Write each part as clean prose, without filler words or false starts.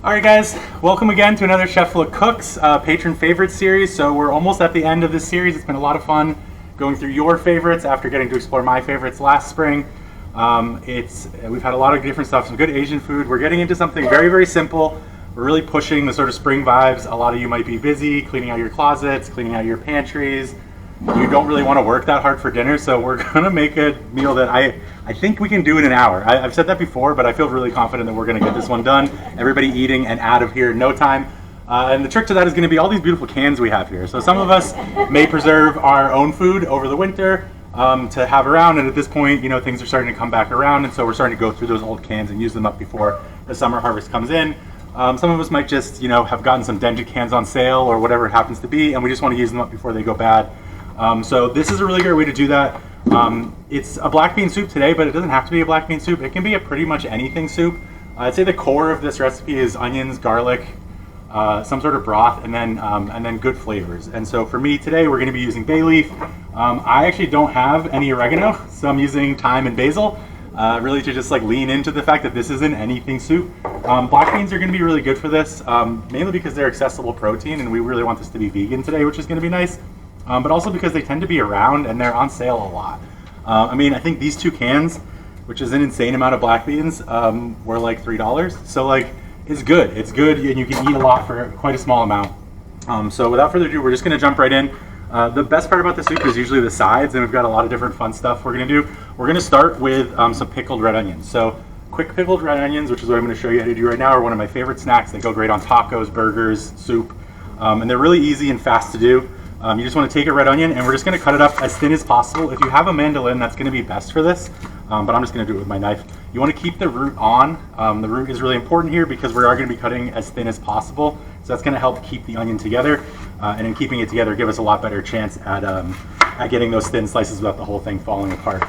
Alright guys, welcome again to another Chef Look Cooks patron favorite series. So we're almost at the end of this series. It's been a lot of fun going through your favorites after getting to explore my favorites last spring. We've had a lot of different stuff, some good Asian food. We're getting into something very, very simple. We're really pushing the sort of spring vibes. A lot of you might be busy cleaning out your closets, cleaning out your pantries. You don't really want to work that hard for dinner, so we're going to make a meal that I think we can do in an hour. I've said that before, but I feel really confident that we're going to get this one done. Everybody eating and out of here in no time. And the trick to that is going to be all these beautiful cans we have here. So some of us may preserve our own food over the winter to have around, and at this point, you know, things are starting to come back around, and so we're starting to go through those old cans and use them up before the summer harvest comes in. Some of us might just, you know, have gotten some dented cans on sale or whatever it happens to be, and we just want to use them up before they go bad. So this is a really great way to do that. It's a black bean soup today, but it doesn't have to be a black bean soup. It can be a pretty much anything soup. I'd say the core of this recipe is onions, garlic, some sort of broth, and then good flavors. And so for me today, we're going to be using bay leaf. I actually don't have any oregano, so I'm using thyme and basil, really to just like lean into the fact that this isn't anything soup. Black beans are going to be really good for this, mainly because they're accessible protein, and we really want this to be vegan today, which is going to be nice. But also because they tend to be around and they're on sale a lot. I mean, I think these two cans, which is an insane amount of black beans, were like $3. So like, it's good. It's good, and you can eat a lot for quite a small amount. So without further ado, we're just going to jump right in. The best part about the soup is usually the sides, and we've got a lot of different fun stuff we're going to do. We're going to start with some pickled red onions. So quick pickled red onions, which is what I'm going to show you how to do right now, are one of my favorite snacks. They go great on tacos, burgers, soup, and they're really easy and fast to do. You just want to take a red onion, and we're just going to cut it up as thin as possible. If you have a mandolin, that's going to be best for this, but I'm just going to do it with my knife. You want to keep the root on. The root is really important here because we are going to be cutting as thin as possible, so that's going to help keep the onion together, and in keeping it together, give us a lot better chance at getting those thin slices without the whole thing falling apart.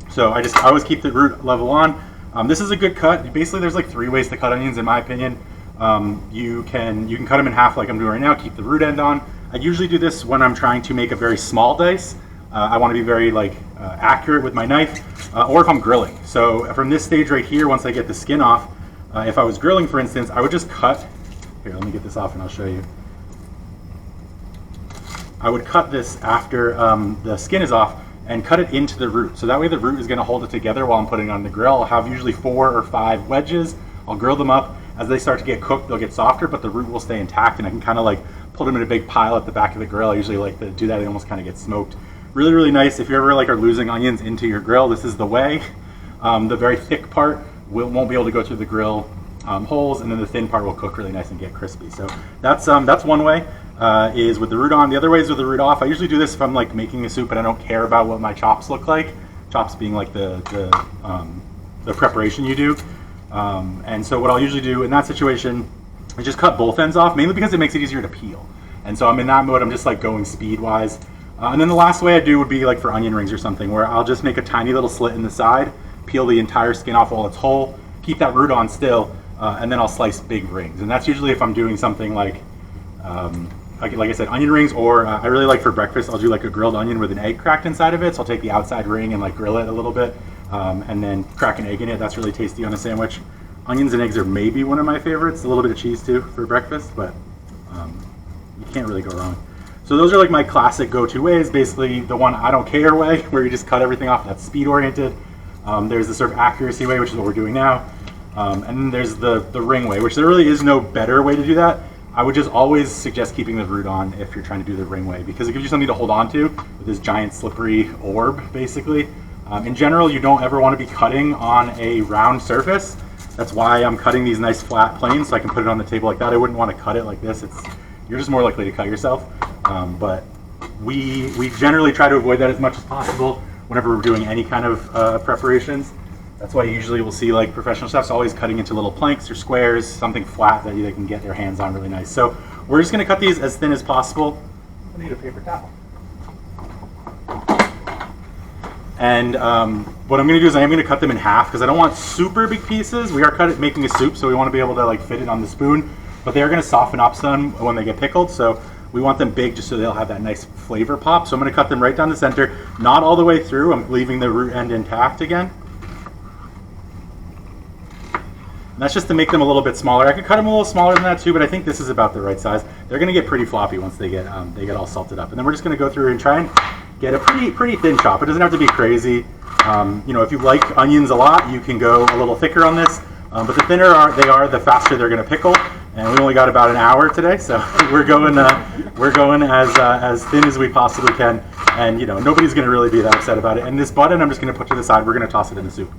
So I always keep the root level on. This is a good cut. Basically, there's like 3 ways to cut onions, in my opinion. You can cut them in half like I'm doing right now, keep the root end on. I usually do this when I'm trying to make a very small dice. I want to be very accurate with my knife, or if I'm grilling. So from this stage right here, once I get the skin off, if I was grilling, for instance, I would just cut. Here, let me get this off and I'll show you. I would cut this after the skin is off and cut it into the root. So that way the root is going to hold it together while I'm putting it on the grill. I'll have usually 4 or 5 wedges. I'll grill them up. As they start to get cooked, they'll get softer, but the root will stay intact, and I can kind of like put them in a big pile at the back of the grill. I usually like to do that. They almost kind of get smoked. Really, really nice. If you ever are losing onions into your grill, this is the way. The very thick part won't be able to go through the grill holes, and then the thin part will cook really nice and get crispy. So that's one way, is with the root on. The other way is with the root off. I usually do this if I'm like making a soup and I don't care about what my chops look like. Chops being like the preparation you do. And so what I'll usually do in that situation is just cut both ends off, mainly because it makes it easier to peel. And so I'm in that mode. I'm just like going speed wise. And then the last way I do would be like for onion rings or something, where I'll just make a tiny little slit in the side, peel the entire skin off while it's whole, keep that root on still, and then I'll slice big rings. And that's usually if I'm doing something like I said, onion rings, or I really like for breakfast, I'll do like a grilled onion with an egg cracked inside of it. So I'll take the outside ring and like grill it a little bit, and then crack an egg in it. That's really tasty on a sandwich. Onions and eggs are maybe one of my favorites. A little bit of cheese too for breakfast, but you can't really go wrong. So those are like my classic go-to ways. Basically the one I don't care way, where you just cut everything off. That's speed oriented. There's the sort of accuracy way, which is what we're doing now. And then there's the ring way, which there really is no better way to do that. I would just always suggest keeping the root on if you're trying to do the ring way, because it gives you something to hold on to with this giant slippery orb, basically. In general, you don't ever want to be cutting on a round surface. That's why I'm cutting these nice flat planes, so I can put it on the table like that. I wouldn't want to cut it like this. You're just more likely to cut yourself. But we generally try to avoid that as much as possible whenever we're doing any kind of preparations. That's why you usually will see like professional chefs always cutting into little planks or squares, something flat that they can get their hands on really nice. So we're just going to cut these as thin as possible. I need a paper towel. And what I'm going to do is I am going to cut them in half because I don't want super big pieces. We are making a soup, so we want to be able to like fit it on the spoon. But they are going to soften up some when they get pickled, so we want them big just so they'll have that nice flavor pop. So I'm going to cut them right down the center, not all the way through. I'm leaving the root end intact again. And that's just to make them a little bit smaller. I could cut them a little smaller than that too, but I think this is about the right size. They're going to get pretty floppy once they get all salted up. And then we're just going to go through and try and get a pretty thin chop. It doesn't have to be crazy. You know, if you like onions a lot, you can go a little thicker on this. But the thinner they are, the faster they're going to pickle. And we only got about an hour today, so we're going as thin as we possibly can. And you know, nobody's going to really be that upset about it. And this button, I'm just going to put to the side. We're going to toss it in the soup.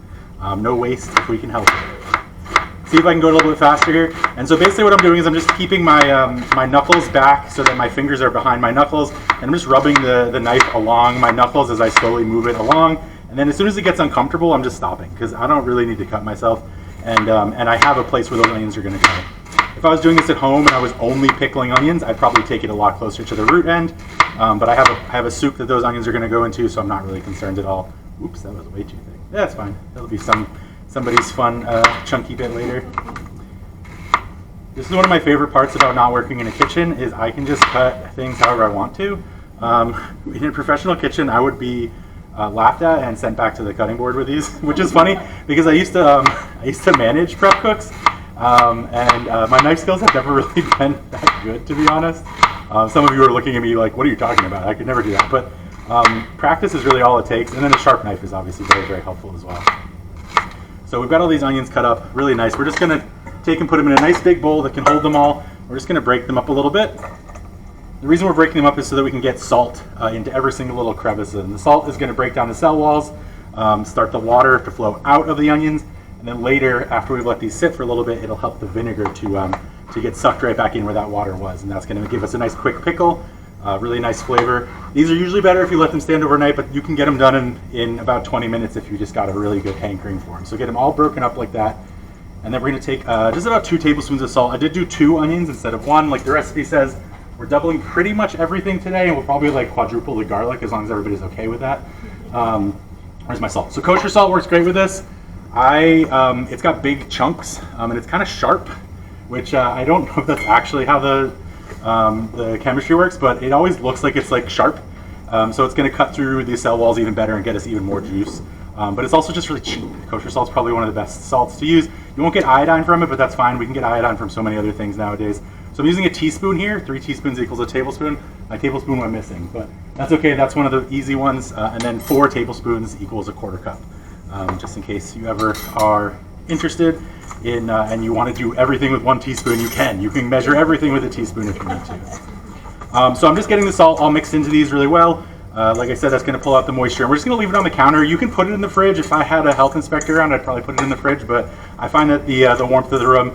No waste if we can help it. See if I can go a little bit faster here. And so basically what I'm doing is I'm just keeping my my knuckles back so that my fingers are behind my knuckles, and I'm just rubbing the knife along my knuckles as I slowly move it along. And then as soon as it gets uncomfortable, I'm just stopping because I don't really need to cut myself. And I have a place where those onions are going to go. If I was doing this at home and I was only pickling onions, I'd probably take it a lot closer to the root end. But I have a soup that those onions are going to go into, so I'm not really concerned at all. Oops, that was way too thick. That's fine. That'll be somebody's fun chunky bit later. This is one of my favorite parts about not working in a kitchen is I can just cut things however I want to. In a professional kitchen, I would be laughed at and sent back to the cutting board with these, which is funny because I used to manage prep cooks, and my knife skills have never really been that good, to be honest. Some of you are looking at me like, "What are you talking about? I could never do that." But practice is really all it takes, and then a sharp knife is obviously very, very helpful as well. So we've got all these onions cut up really nice. We're just going to take and put them in a nice big bowl that can hold them all. We're just going to break them up a little bit. The reason we're breaking them up is so that we can get salt into every single little crevice. And the salt is going to break down the cell walls, start the water to flow out of the onions, and then later, after we've let these sit for a little bit, it'll help the vinegar to get sucked right back in where that water was. And that's going to give us a nice quick pickle. Really nice flavor. These are usually better if you let them stand overnight, but you can get them done in about 20 minutes if you just got a really good hankering for them. So get them all broken up like that. And then we're going to take just about 2 tablespoons of salt. I did do 2 onions instead of 1, like the recipe says. We're doubling pretty much everything today, and we'll probably like quadruple the garlic as long as everybody's okay with that. Where's my salt? So kosher salt works great with this. It's got big chunks, and it's kind of sharp, which I don't know if that's actually how the chemistry works, but it always looks like it's like sharp. So it's going to cut through the cell walls even better and get us even more juice. But it's also just really cheap. Kosher salt's probably one of the best salts to use. You won't get iodine from it, but that's fine. We can get iodine from so many other things nowadays. So I'm using a teaspoon here. 3 teaspoons equals a tablespoon. My tablespoon went missing, but that's okay. That's one of the easy ones. And then 4 tablespoons equals a 1/4 cup. Just in case you ever are interested in and you want to do everything with 1 teaspoon, you can. You can measure everything with a teaspoon if you need to. So I'm just getting the salt all mixed into these really well. Like I said, that's going to pull out the moisture. And we're just going to leave it on the counter. You can put it in the fridge. If I had a health inspector around, I'd probably put it in the fridge. But I find that the warmth of the room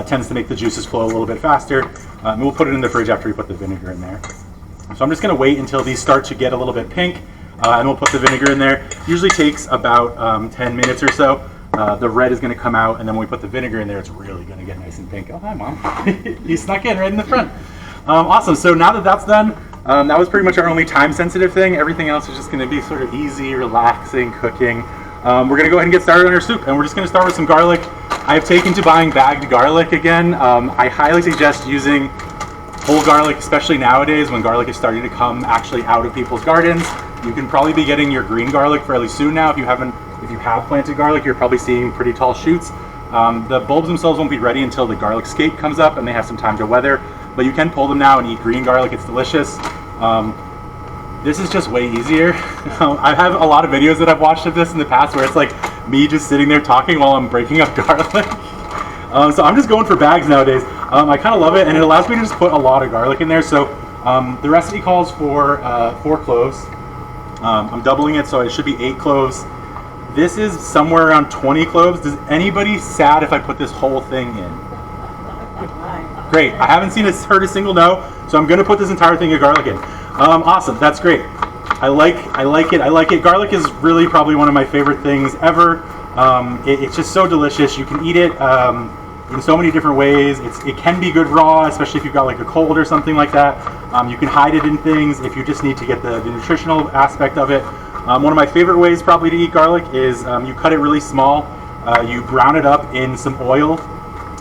tends to make the juices flow a little bit faster. And we'll put it in the fridge after we put the vinegar in there. So I'm just going to wait until these start to get a little bit pink. And we'll put the vinegar in there. Usually takes about 10 minutes or so. The red is going to come out, and then when we put the vinegar in there, it's really going to get nice and pink. Oh, hi, Mom. You snuck in right in the front. Awesome. So now that that's done, that was pretty much our only time-sensitive thing. Everything else is just going to be sort of easy, relaxing cooking. We're going to go ahead and get started on our soup, and we're just going to start with some garlic. I've taken to buying bagged garlic again. I highly suggest using whole garlic, especially nowadays when garlic is starting to come actually out of people's gardens. You can probably be getting your green garlic fairly soon now. If you have planted garlic, you're probably seeing pretty tall shoots. The bulbs themselves won't be ready until the garlic scape comes up and they have some time to weather, but you can pull them now and eat green garlic. It's delicious. This is just way easier. I have a lot of videos that I've watched of this in the past where it's like me just sitting there talking while I'm breaking up garlic. So I'm just going for bags nowadays. I kind of love it, and it allows me to just put a lot of garlic in there. So the recipe calls for 4 cloves. I'm doubling it, so it should be 8 cloves. This is somewhere around 20 cloves. Does anybody sad if I put this whole thing in? Great. I haven't heard a single no, so I'm going to put this entire thing of garlic in. Awesome. That's great. I like it. Garlic is really probably one of my favorite things ever. It's just so delicious. You can eat it in so many different ways. It can be good raw, especially if you've got like a cold or something like that. You can hide it in things if you just need to get the nutritional aspect of it. One of my favorite ways probably to eat garlic is you cut it really small. You brown it up in some oil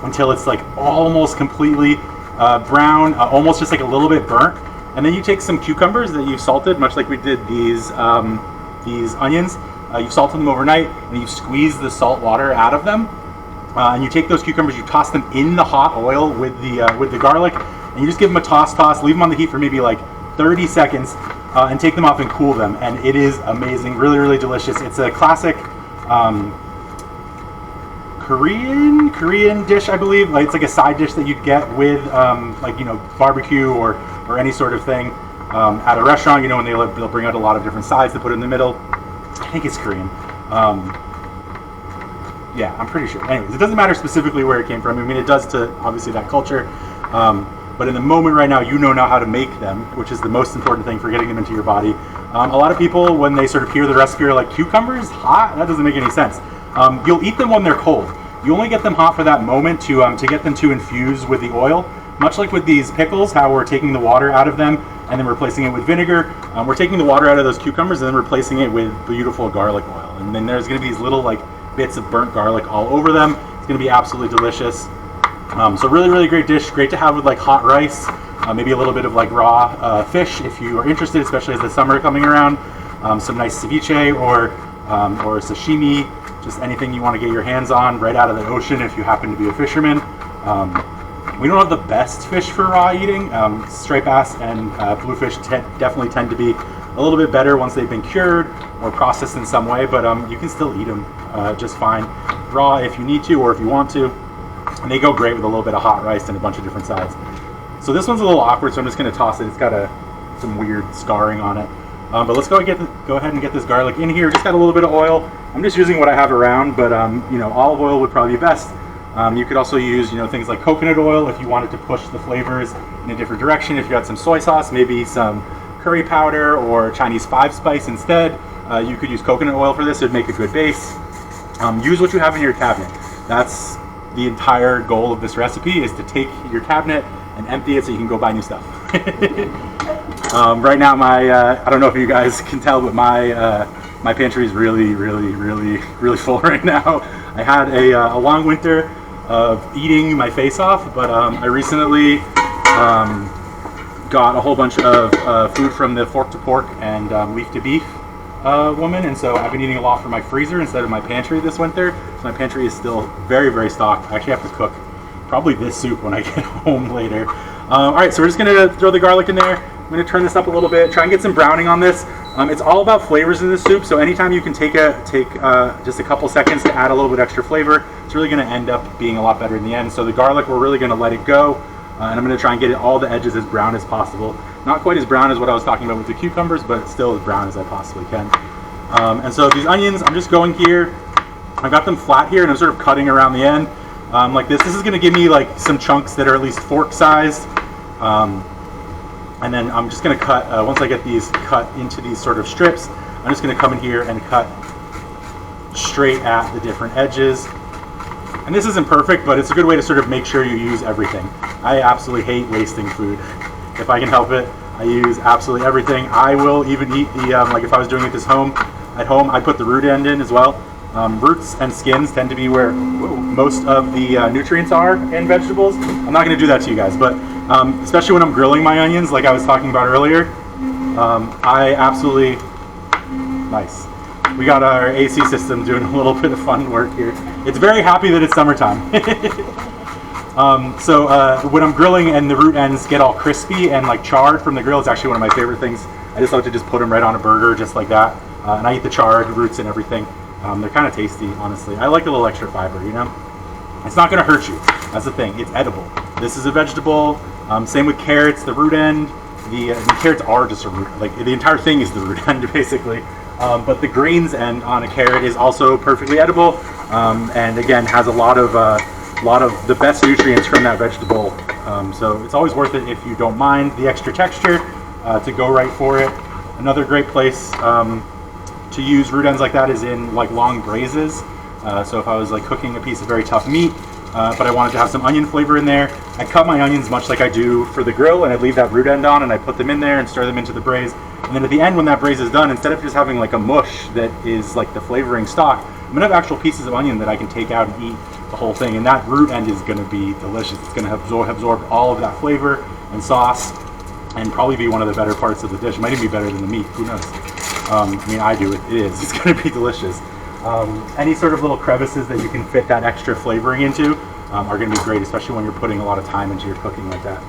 until it's like almost completely brown, almost just like a little bit burnt. And then you take some cucumbers that you've salted, much like we did these onions. You've salted them overnight, and you squeeze the salt water out of them. and you take those cucumbers, you toss them in the hot oil with the garlic, and you just give them a toss, leave them on the heat for maybe like 30 seconds, and take them off and cool them. And it is amazing, really, really delicious. It's a classic Korean dish, I believe. Like, it's like a side dish that you'd get with like, you know, barbecue or any sort of thing at a restaurant. You know, when they'll bring out a lot of different sides to put in the middle. I think it's Korean. Yeah, I'm pretty sure. Anyways, it doesn't matter specifically where it came from. I mean, it does to obviously that culture. But in the moment right now, you know now how to make them, which is the most important thing for getting them into your body. A lot of people, when they sort of hear the recipe, are like, cucumbers hot? That doesn't make any sense. You'll eat them when they're cold. You only get them hot for that moment to get them to infuse with the oil. Much like with these pickles, how we're taking the water out of them and then replacing it with vinegar. We're taking the water out of those cucumbers and then replacing it with beautiful garlic oil. And then there's going to be these little like bits of burnt garlic all over them. It's going to be absolutely delicious. So really, really great dish. Great to have with like hot rice, maybe a little bit of like raw fish if you are interested, especially as the summer coming around. Some nice ceviche or sashimi, just anything you want to get your hands on right out of the ocean if you happen to be a fisherman. We don't have the best fish for raw eating. Striped bass and bluefish definitely tend to be a little bit better once they've been cured or processed in some way, but you can still eat them just fine raw if you need to or if you want to. And they go great with a little bit of hot rice and a bunch of different sides. So this one's a little awkward, so I'm just going to toss it. It's got some weird scarring on it. But let's go ahead and get this garlic in here. Just got a little bit of oil. I'm just using what I have around, but you know, olive oil would probably be best. You could also use, you know, things like coconut oil if you wanted to push the flavors in a different direction. If you had some soy sauce, maybe some curry powder or Chinese 5-spice instead, you could use coconut oil for this. It would make a good base. Use what you have in your cabinet. That's the entire goal of this recipe, is to take your cabinet and empty it so you can go buy new stuff. Right now, I don't know if you guys can tell, but my pantry is really, really, really, really full right now. I had a long winter of eating my face off, but I recently got a whole bunch of food from the Fork to Pork and Leaf to Beef woman, and so I've been eating a lot from my freezer instead of my pantry this winter. So my pantry is still very, very stocked. I actually have to cook probably this soup when I get home later. All right, so we're just gonna throw the garlic in there. I'm gonna turn this up a little bit, try and get some browning on this. It's all about flavors in this soup, so anytime you can take just a couple seconds to add a little bit extra flavor, it's really gonna end up being a lot better in the end. So the garlic, we're really gonna let it go, and I'm gonna try and get all the edges as brown as possible. Not quite as brown as what I was talking about with the cucumbers, but still as brown as I possibly can. And so these onions, I'm just going here. I got them flat here, and I'm sort of cutting around the end like this. This is going to give me like some chunks that are at least fork sized. And then I'm just going to cut, once I get these cut into these sort of strips, I'm just going to come in here and cut straight at the different edges. And this isn't perfect, but it's a good way to sort of make sure you use everything. I absolutely hate wasting food. If I can help it, I use absolutely everything. I will even eat the, like if I was doing it at home, I put the root end in as well. Roots and skins tend to be where most of the nutrients are in vegetables. I'm not going to do that to you guys, but especially when I'm grilling my onions, like I was talking about earlier, I absolutely, nice. We got our AC system doing a little bit of fun work here. It's very happy that it's summertime. So when I'm grilling and the root ends get all crispy and like charred from the grill, it's actually one of my favorite things. I just like to just put them right on a burger just like that. And I eat the charred roots and everything. They're kind of tasty, honestly. I like a little extra fiber, you know? It's not going to hurt you. That's the thing. It's edible. This is a vegetable. Same with carrots, the root end. The carrots are just a root. Like, the entire thing is the root end, basically. But the greens end on a carrot is also perfectly edible. And again, has a lot of the best nutrients from that vegetable. So it's always worth it if you don't mind the extra texture to go right for it. Another great place to use root ends like that is in like long braises. So if I was like cooking a piece of very tough meat, but I wanted to have some onion flavor in there, I cut my onions much like I do for the grill, and I leave that root end on, and I put them in there and stir them into the braise. And then at the end, when that braise is done, instead of just having like a mush that is like the flavoring stock, I'm gonna have actual pieces of onion that I can take out and eat the whole thing. And that root end is gonna be delicious. It's gonna absorb all of that flavor and sauce, and probably be one of the better parts of the dish. It might even be better than the meat, who knows? I mean, I do, it is. It's gonna be delicious. Any sort of little crevices that you can fit that extra flavoring into are going to be great, especially when you're putting a lot of time into your cooking like that.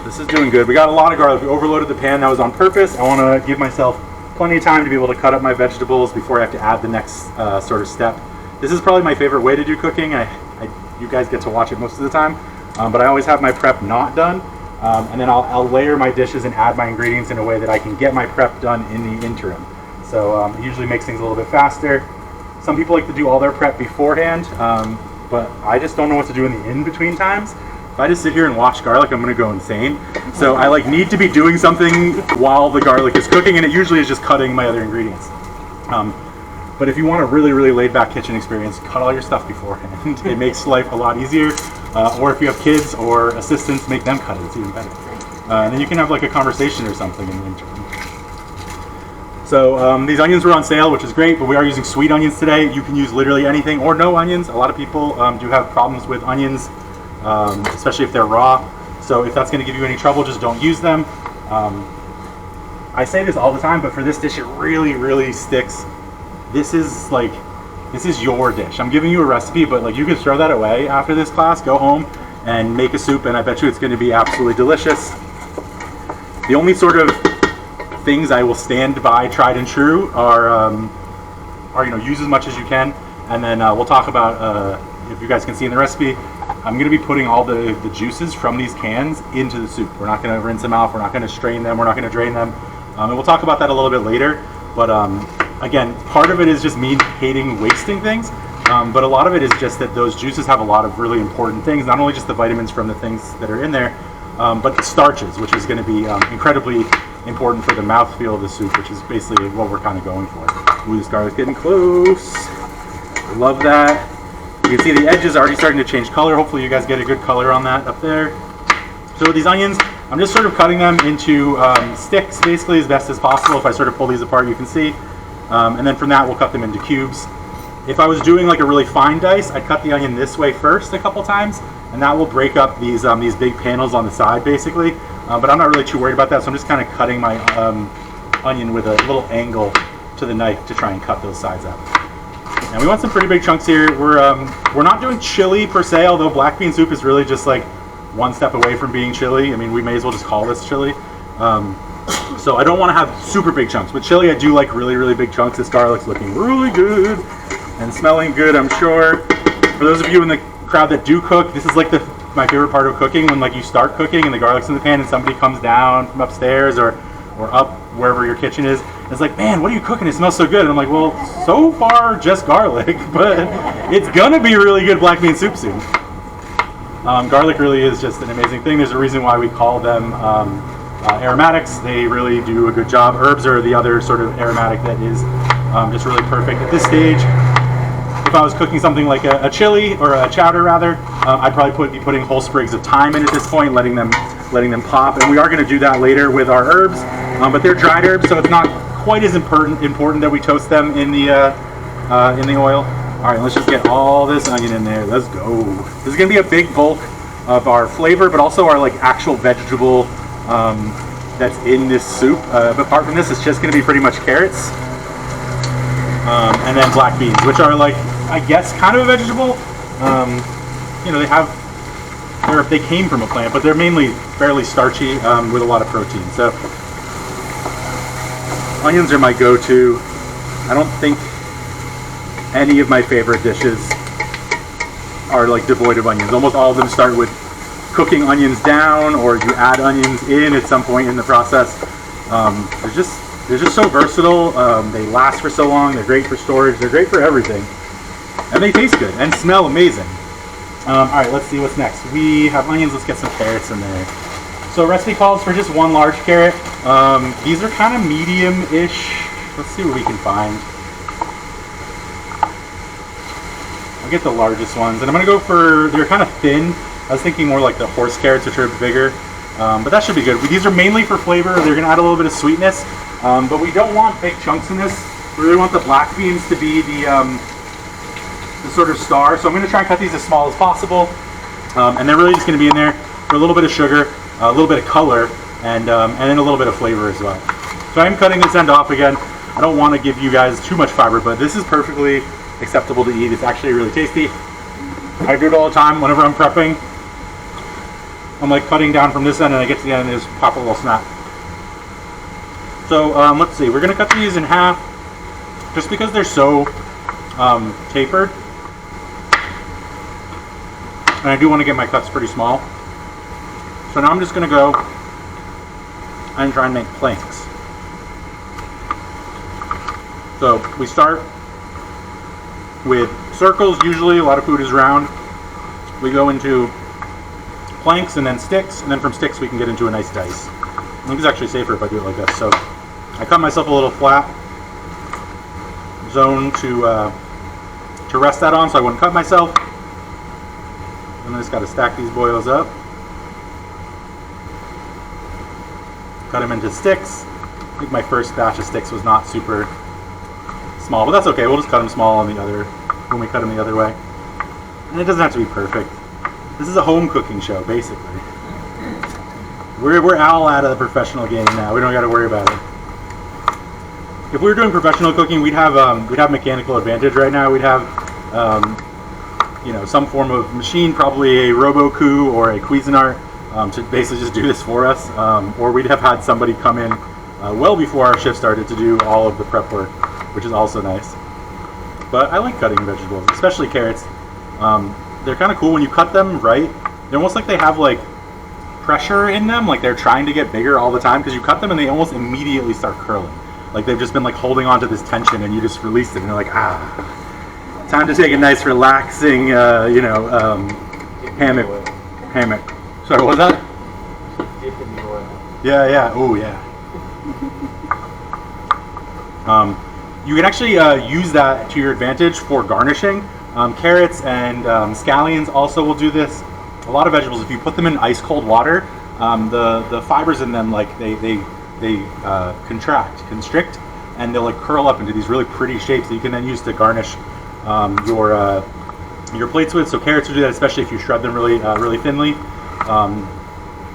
This is doing good. We got a lot of garlic. We overloaded the pan. That was on purpose. I want to give myself plenty of time to be able to cut up my vegetables before I have to add the next sort of step. This is probably my favorite way to do cooking. You guys get to watch it most of the time, but I always have my prep not done, and then I'll layer my dishes and add my ingredients in a way that I can get my prep done in the interim. So it usually makes things a little bit faster. Some people like to do all their prep beforehand, but I just don't know what to do in the in-between times. If I just sit here and watch garlic, I'm going to go insane. So I need to be doing something while the garlic is cooking, and it usually is just cutting my other ingredients. But if you want a really, really laid-back kitchen experience, cut all your stuff beforehand. It makes life a lot easier. Or if you have kids or assistants, make them cut it. It's even better. And then you can have like a conversation or something in the interim. So these onions were on sale, which is great, but we are using sweet onions today. You can use literally anything or no onions. A lot of people do have problems with onions, especially if they're raw. So if that's going to give you any trouble, just don't use them. I say this all the time, but for this dish, it really, really sticks. This is your dish. I'm giving you a recipe, but you can throw that away after this class, go home and make a soup, and I bet you it's going to be absolutely delicious. The only sort of things I will stand by, tried and true, are use as much as you can, and then we'll talk about, if you guys can see in the recipe, I'm going to be putting all the juices from these cans into the soup. We're not going to rinse them off, we're not going to strain them, we're not going to drain them, and we'll talk about that a little bit later, but again, part of it is just me hating wasting things, but a lot of it is just that those juices have a lot of really important things, not only just the vitamins from the things that are in there, but the starches, which is going to be incredibly important for the mouthfeel of the soup, which is basically what we're kind of going for. Ooh, this garlic's getting close. Love that. You can see the edges already starting to change color. Hopefully you guys get a good color on that up there. So with these onions, I'm just sort of cutting them into sticks, basically, as best as possible. If I sort of pull these apart, you can see. And then from that, we'll cut them into cubes. If I was doing a really fine dice, I'd cut the onion this way first a couple times, and that will break up these big panels on the side, basically. But I'm not really too worried about that, so I'm just kind of cutting my onion with a little angle to the knife to try and cut those sides up. And we want some pretty big chunks here. We're not doing chili per se, although black bean soup is really just one step away from being chili. I mean, we may as well just call this chili. So I don't want to have super big chunks. With chili, I do like really, really big chunks. This garlic's looking really good and smelling good, I'm sure. For those of you in the crowd that do cook, this is my favorite part of cooking, when you start cooking and the garlic's in the pan and somebody comes down from upstairs or up wherever your kitchen is. It's like, man, what are you cooking? It smells so good. And I'm like, well, so far just garlic, but it's gonna be really good black bean soup soon. Garlic really is just an amazing thing. There's a reason why we call them aromatics. They really do a good job. Herbs are the other sort of aromatic that is just really perfect. At this stage, if I was cooking something like a chili or a chowder rather, I'd probably be putting whole sprigs of thyme in at this point, letting them pop. And we are going to do that later with our herbs, but they're dried herbs, so it's not quite as important that we toast them in the oil. All right, let's just get all this onion in there. Let's go. This is going to be a big bulk of our flavor, but also our actual vegetable that's in this soup. But apart from this, it's just going to be pretty much carrots, and then black beans, which are I guess kind of a vegetable. They came from a plant, but they're mainly fairly starchy with a lot of protein. So onions are my go-to. I don't think any of my favorite dishes are devoid of onions. Almost all of them start with cooking onions down, or you add onions in at some point in the process. They're just so versatile. They last for so long. They're great for storage. They're great for everything, and they taste good and smell amazing. All right, let's see what's next. We have onions. Let's get some carrots in there. So recipe calls for just one large carrot. These are kind of medium-ish. Let's see what we can find. I'll get the largest ones, and I'm gonna go for, they're kind of thin. I was thinking more like the horse carrots, which are bigger, but that should be good. These are mainly for flavor. They're gonna add a little bit of sweetness, but we don't want big chunks in this. We really want the black beans to be the sort of star. So I'm gonna try and cut these as small as possible, and they're really just gonna be in there for a little bit of sugar, a little bit of color, and then a little bit of flavor as well. So I'm cutting this end off again. don't want to give you guys too much fiber, but this is perfectly acceptable to eat. It's actually really tasty. I do it all the time whenever I'm prepping. I'm like cutting down from this end and I get to the end and just pop a little snap. So let's see, we're gonna cut these in half just because they're so tapered. And I do want to get my cuts pretty small. So now I'm just gonna go and try and make planks. So we start with circles. Usually a lot of food is round. We go into planks and then sticks, and then from sticks we can get into a nice dice. I think it's actually safer if I do it like this. So I cut myself a little flat zone to rest that on so I wouldn't cut myself. And I just got to stack these boils up. Cut them into sticks. I think my first batch of sticks was not super small, but that's okay. We'll just cut them small on the other when we cut them the other way. And it doesn't have to be perfect. This is a home cooking show, basically. We're all out of the professional game now. We don't got to worry about it. If we were doing professional cooking, we'd have mechanical advantage right now. We'd have some form of machine, probably a Robocoup or a Cuisinart, to basically just do this for us. Or we'd have had somebody come in well before our shift started to do all of the prep work, which is also nice. But I like cutting vegetables, especially carrots. They're kind of cool when you cut them right. They're almost like they have like pressure in them, like they're trying to get bigger all the time, because you cut them and they almost immediately start curling. Like they've just been like holding on to this tension and you just release it and you're like, time to take a nice relaxing, hammock. Sorry, what was that? Dip in the oil. Yeah, oh yeah. You can actually use that to your advantage for garnishing. Carrots and scallions also will do this. A lot of vegetables, if you put them in ice cold water, the fibers in them, like they constrict, and they'll like curl up into these really pretty shapes that you can then use to garnish your plates with. So carrots will do that, especially if you shred them really thinly.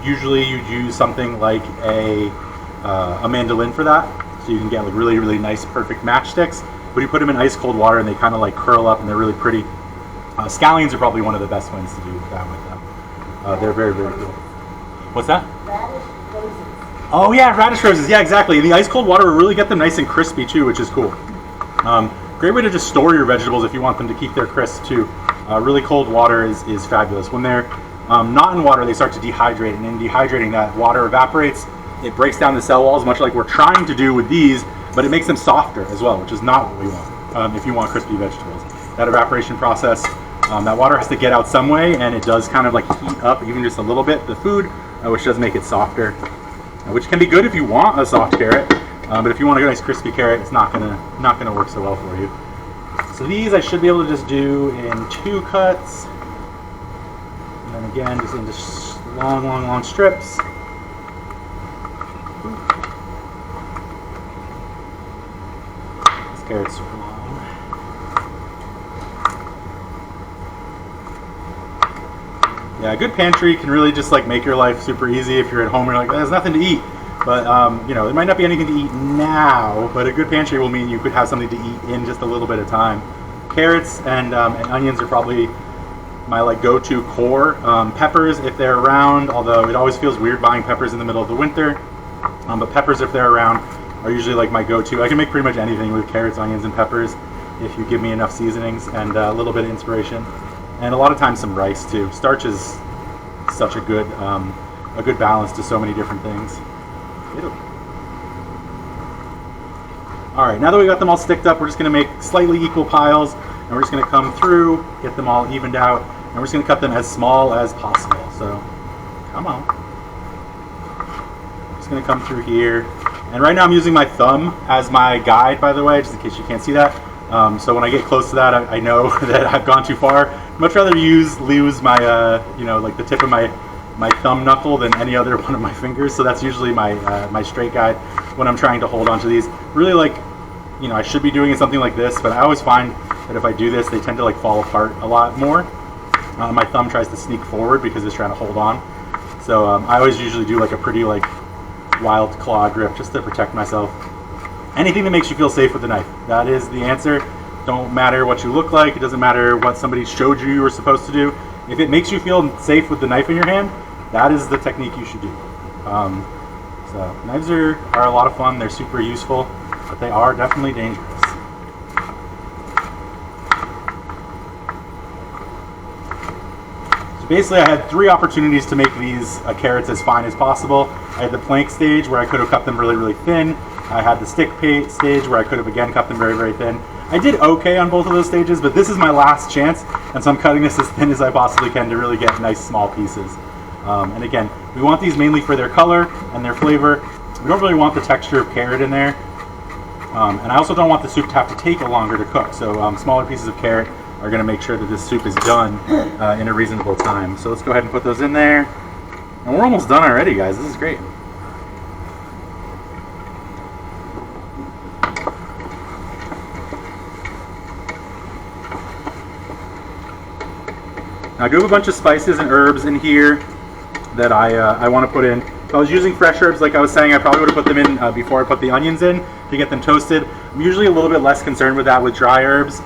Usually you'd use something like a mandolin for that, so you can get like really nice perfect matchsticks. But you put them in ice cold water and they kind of like curl up and they're really pretty. Scallions are probably one of the best ones to do that with them. They're very cool. What's that? Radish roses. Oh yeah, radish roses. Yeah, exactly. The ice cold water will really get them nice and crispy too, which is cool. Great way to just store your vegetables if you want them to keep their crisp too. Really cold water is fabulous. When they're not in water, they start to dehydrate, and in dehydrating, that water evaporates. It breaks down the cell walls, much like we're trying to do with these, but it makes them softer as well, which is not what we want if you want crispy vegetables. That evaporation process, that water has to get out some way, and it does kind of like heat up even just a little bit the food, which does make it softer, which can be good if you want a soft carrot, but if you want a nice crispy carrot, it's not gonna work so well for you. So these I should be able to just do in 2 cuts, and then again just into long strips. This carrot's super long. Yeah, a good pantry can really just like make your life super easy. If you're at home, you're like, there's nothing to eat. But there might not be anything to eat now, but a good pantry will mean you could have something to eat in just a little bit of time. Carrots and onions are probably my like go-to core. Peppers, if they're around, although it always feels weird buying peppers in the middle of the winter. But peppers, if they're around, are usually like my go-to. I can make pretty much anything with carrots, onions, and peppers if you give me enough seasonings and a little bit of inspiration. And a lot of times some rice too. Starch is such a good balance to so many different things. All right, now that we got them all sticked up, we're just going to make slightly equal piles, and we're just going to come through, get them all evened out, and we're just going to cut them as small as possible. So, come on. Just going to come through here, and right now I'm using my thumb as my guide, by the way, just in case you can't see that. So when I get close to that, I know that I've gone too far. I'd much rather lose my, like the tip of my thumb knuckle than any other one of my fingers. So that's usually my straight guide when I'm trying to hold onto these. Really, like, I should be doing something like this, but I always find that if I do this, they tend to like fall apart a lot more. My thumb tries to sneak forward because it's trying to hold on. So I always usually do like a pretty like wild claw grip just to protect myself. Anything that makes you feel safe with the knife. That is the answer. Don't matter what you look like. It doesn't matter what somebody showed you were supposed to do. If it makes you feel safe with the knife in your hand, that is the technique you should do. So knives are a lot of fun. They're super useful, but they are definitely dangerous. So basically, I had 3 opportunities to make these carrots as fine as possible. I had the plank stage where I could have cut them really, really thin. I had the stick stage where I could have again cut them very, very thin. I did okay on both of those stages, but this is my last chance, and so I'm cutting this as thin as I possibly can to really get nice small pieces. And again, we want these mainly for their color and their flavor. We don't really want the texture of carrot in there. And I also don't want the soup to have to take longer to cook, so smaller pieces of carrot are going to make sure that this soup is done in a reasonable time. So let's go ahead and put those in there. And we're almost done already, guys. This is great. Now, I do have a bunch of spices and herbs in here that I want to put in. If I was using fresh herbs, like I was saying, I probably would have put them in before I put the onions in to get them toasted. I'm usually a little bit less concerned with that with dry herbs.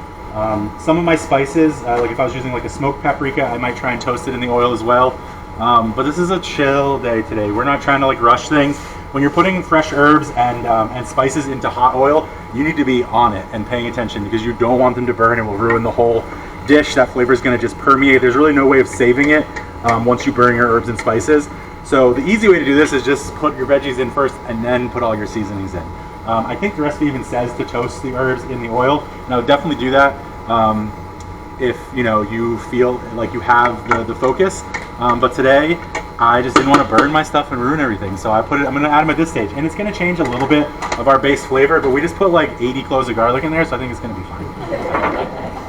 Some of my spices, like if I was using like a smoked paprika, I might try and toast it in the oil as well. But this is a chill day today. We're not trying to like rush things. When you're putting fresh herbs and spices into hot oil, you need to be on it and paying attention because you don't want them to burn and will ruin the whole dish. That flavor is going to just permeate. There's really no way of saving it once you burn your herbs and spices. So the easy way to do this is just put your veggies in first and then put all your seasonings in. I think the recipe even says to toast the herbs in the oil, and I would definitely do that if you feel like you have the focus. But today I just didn't want to burn my stuff and ruin everything, so I'm going to add them at this stage, and it's going to change a little bit of our base flavor, but we just put like 80 cloves of garlic in there, so I think it's going to be fine.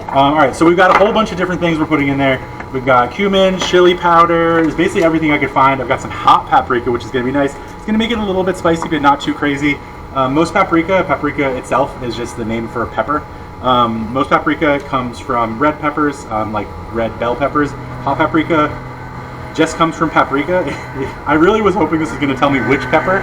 All right, so we've got a whole bunch of different things we're putting in there. We've got cumin, chili powder, it's basically everything I could find. I've got some hot paprika, which is going to be nice. It's going to make it a little bit spicy, but not too crazy. Most paprika itself is just the name for a pepper. Most paprika comes from red peppers, like red bell peppers. Hot paprika just comes from paprika. I really was hoping this was going to tell me which pepper,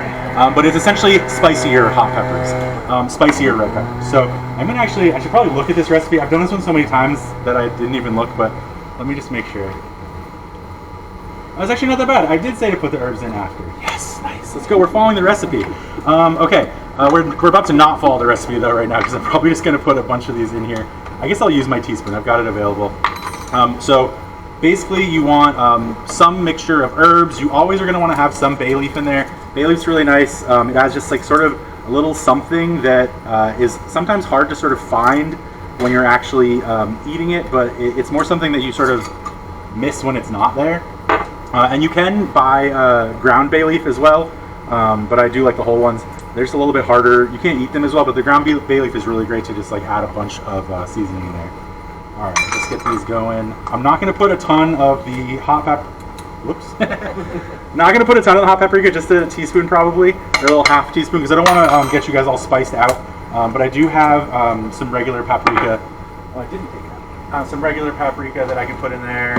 but it's essentially spicier hot peppers, spicier red peppers. So I should probably look at this recipe. I've done this one so many times that I didn't even look, but let me just make sure. That was actually not that bad. I did say to put the herbs in after. Yes, nice. Let's go. We're following the recipe. Okay, we're about to not follow the recipe though right now because I'm probably just going to put a bunch of these in here. I guess I'll use my teaspoon. I've got it available. So basically you want some mixture of herbs. You always are going to want to have some bay leaf in there. Bay leaf's really nice. It has just like sort of a little something that is sometimes hard to sort of find when you're actually eating it, but it's more something that you sort of miss when it's not there. And you can buy ground bay leaf as well, but I do like the whole ones. They're just a little bit harder. You can't eat them as well, but the ground bay leaf is really great to just like add a bunch of seasoning in there. All right, let's get these going. I'm not going to put a ton of the hot paprika. Whoops. Not going to put a ton of the hot paprika, just a teaspoon probably, or a little half teaspoon, because I don't want to get you guys all spiced out. But I do have some regular paprika. Oh, I didn't take it out. Some regular paprika that I can put in there,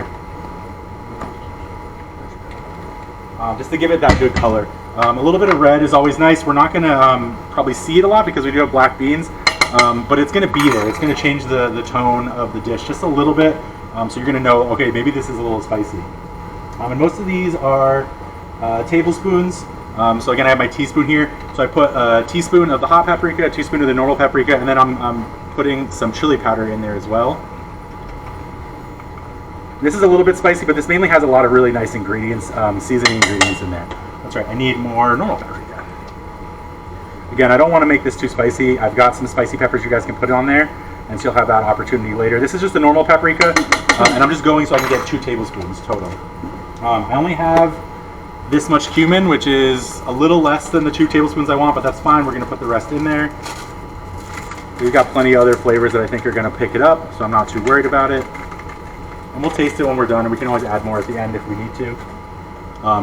just to give it that good color. A little bit of red is always nice. We're not going to probably see it a lot because we do have black beans, but it's going to be there. It's going to change the tone of the dish just a little bit, so you're going to know, okay, maybe this is a little spicy. And most of these are tablespoons. So again, I have my teaspoon here. So I put a teaspoon of the hot paprika, a teaspoon of the normal paprika, and then I'm putting some chili powder in there as well. This is a little bit spicy, but this mainly has a lot of really nice ingredients, seasoning ingredients in there. That's right, I need more normal paprika. Again, I don't want to make this too spicy. I've got some spicy peppers you guys can put on there, and so you'll have that opportunity later. This is just the normal paprika, and I'm just going so I can get 2 tablespoons total. I only have this much cumin, which is a little less than the 2 tablespoons I want, but that's fine. We're going to put the rest in there. We've got plenty of other flavors that I think are going to pick it up, so I'm not too worried about it. And we'll taste it when we're done, and we can always add more at the end if we need to.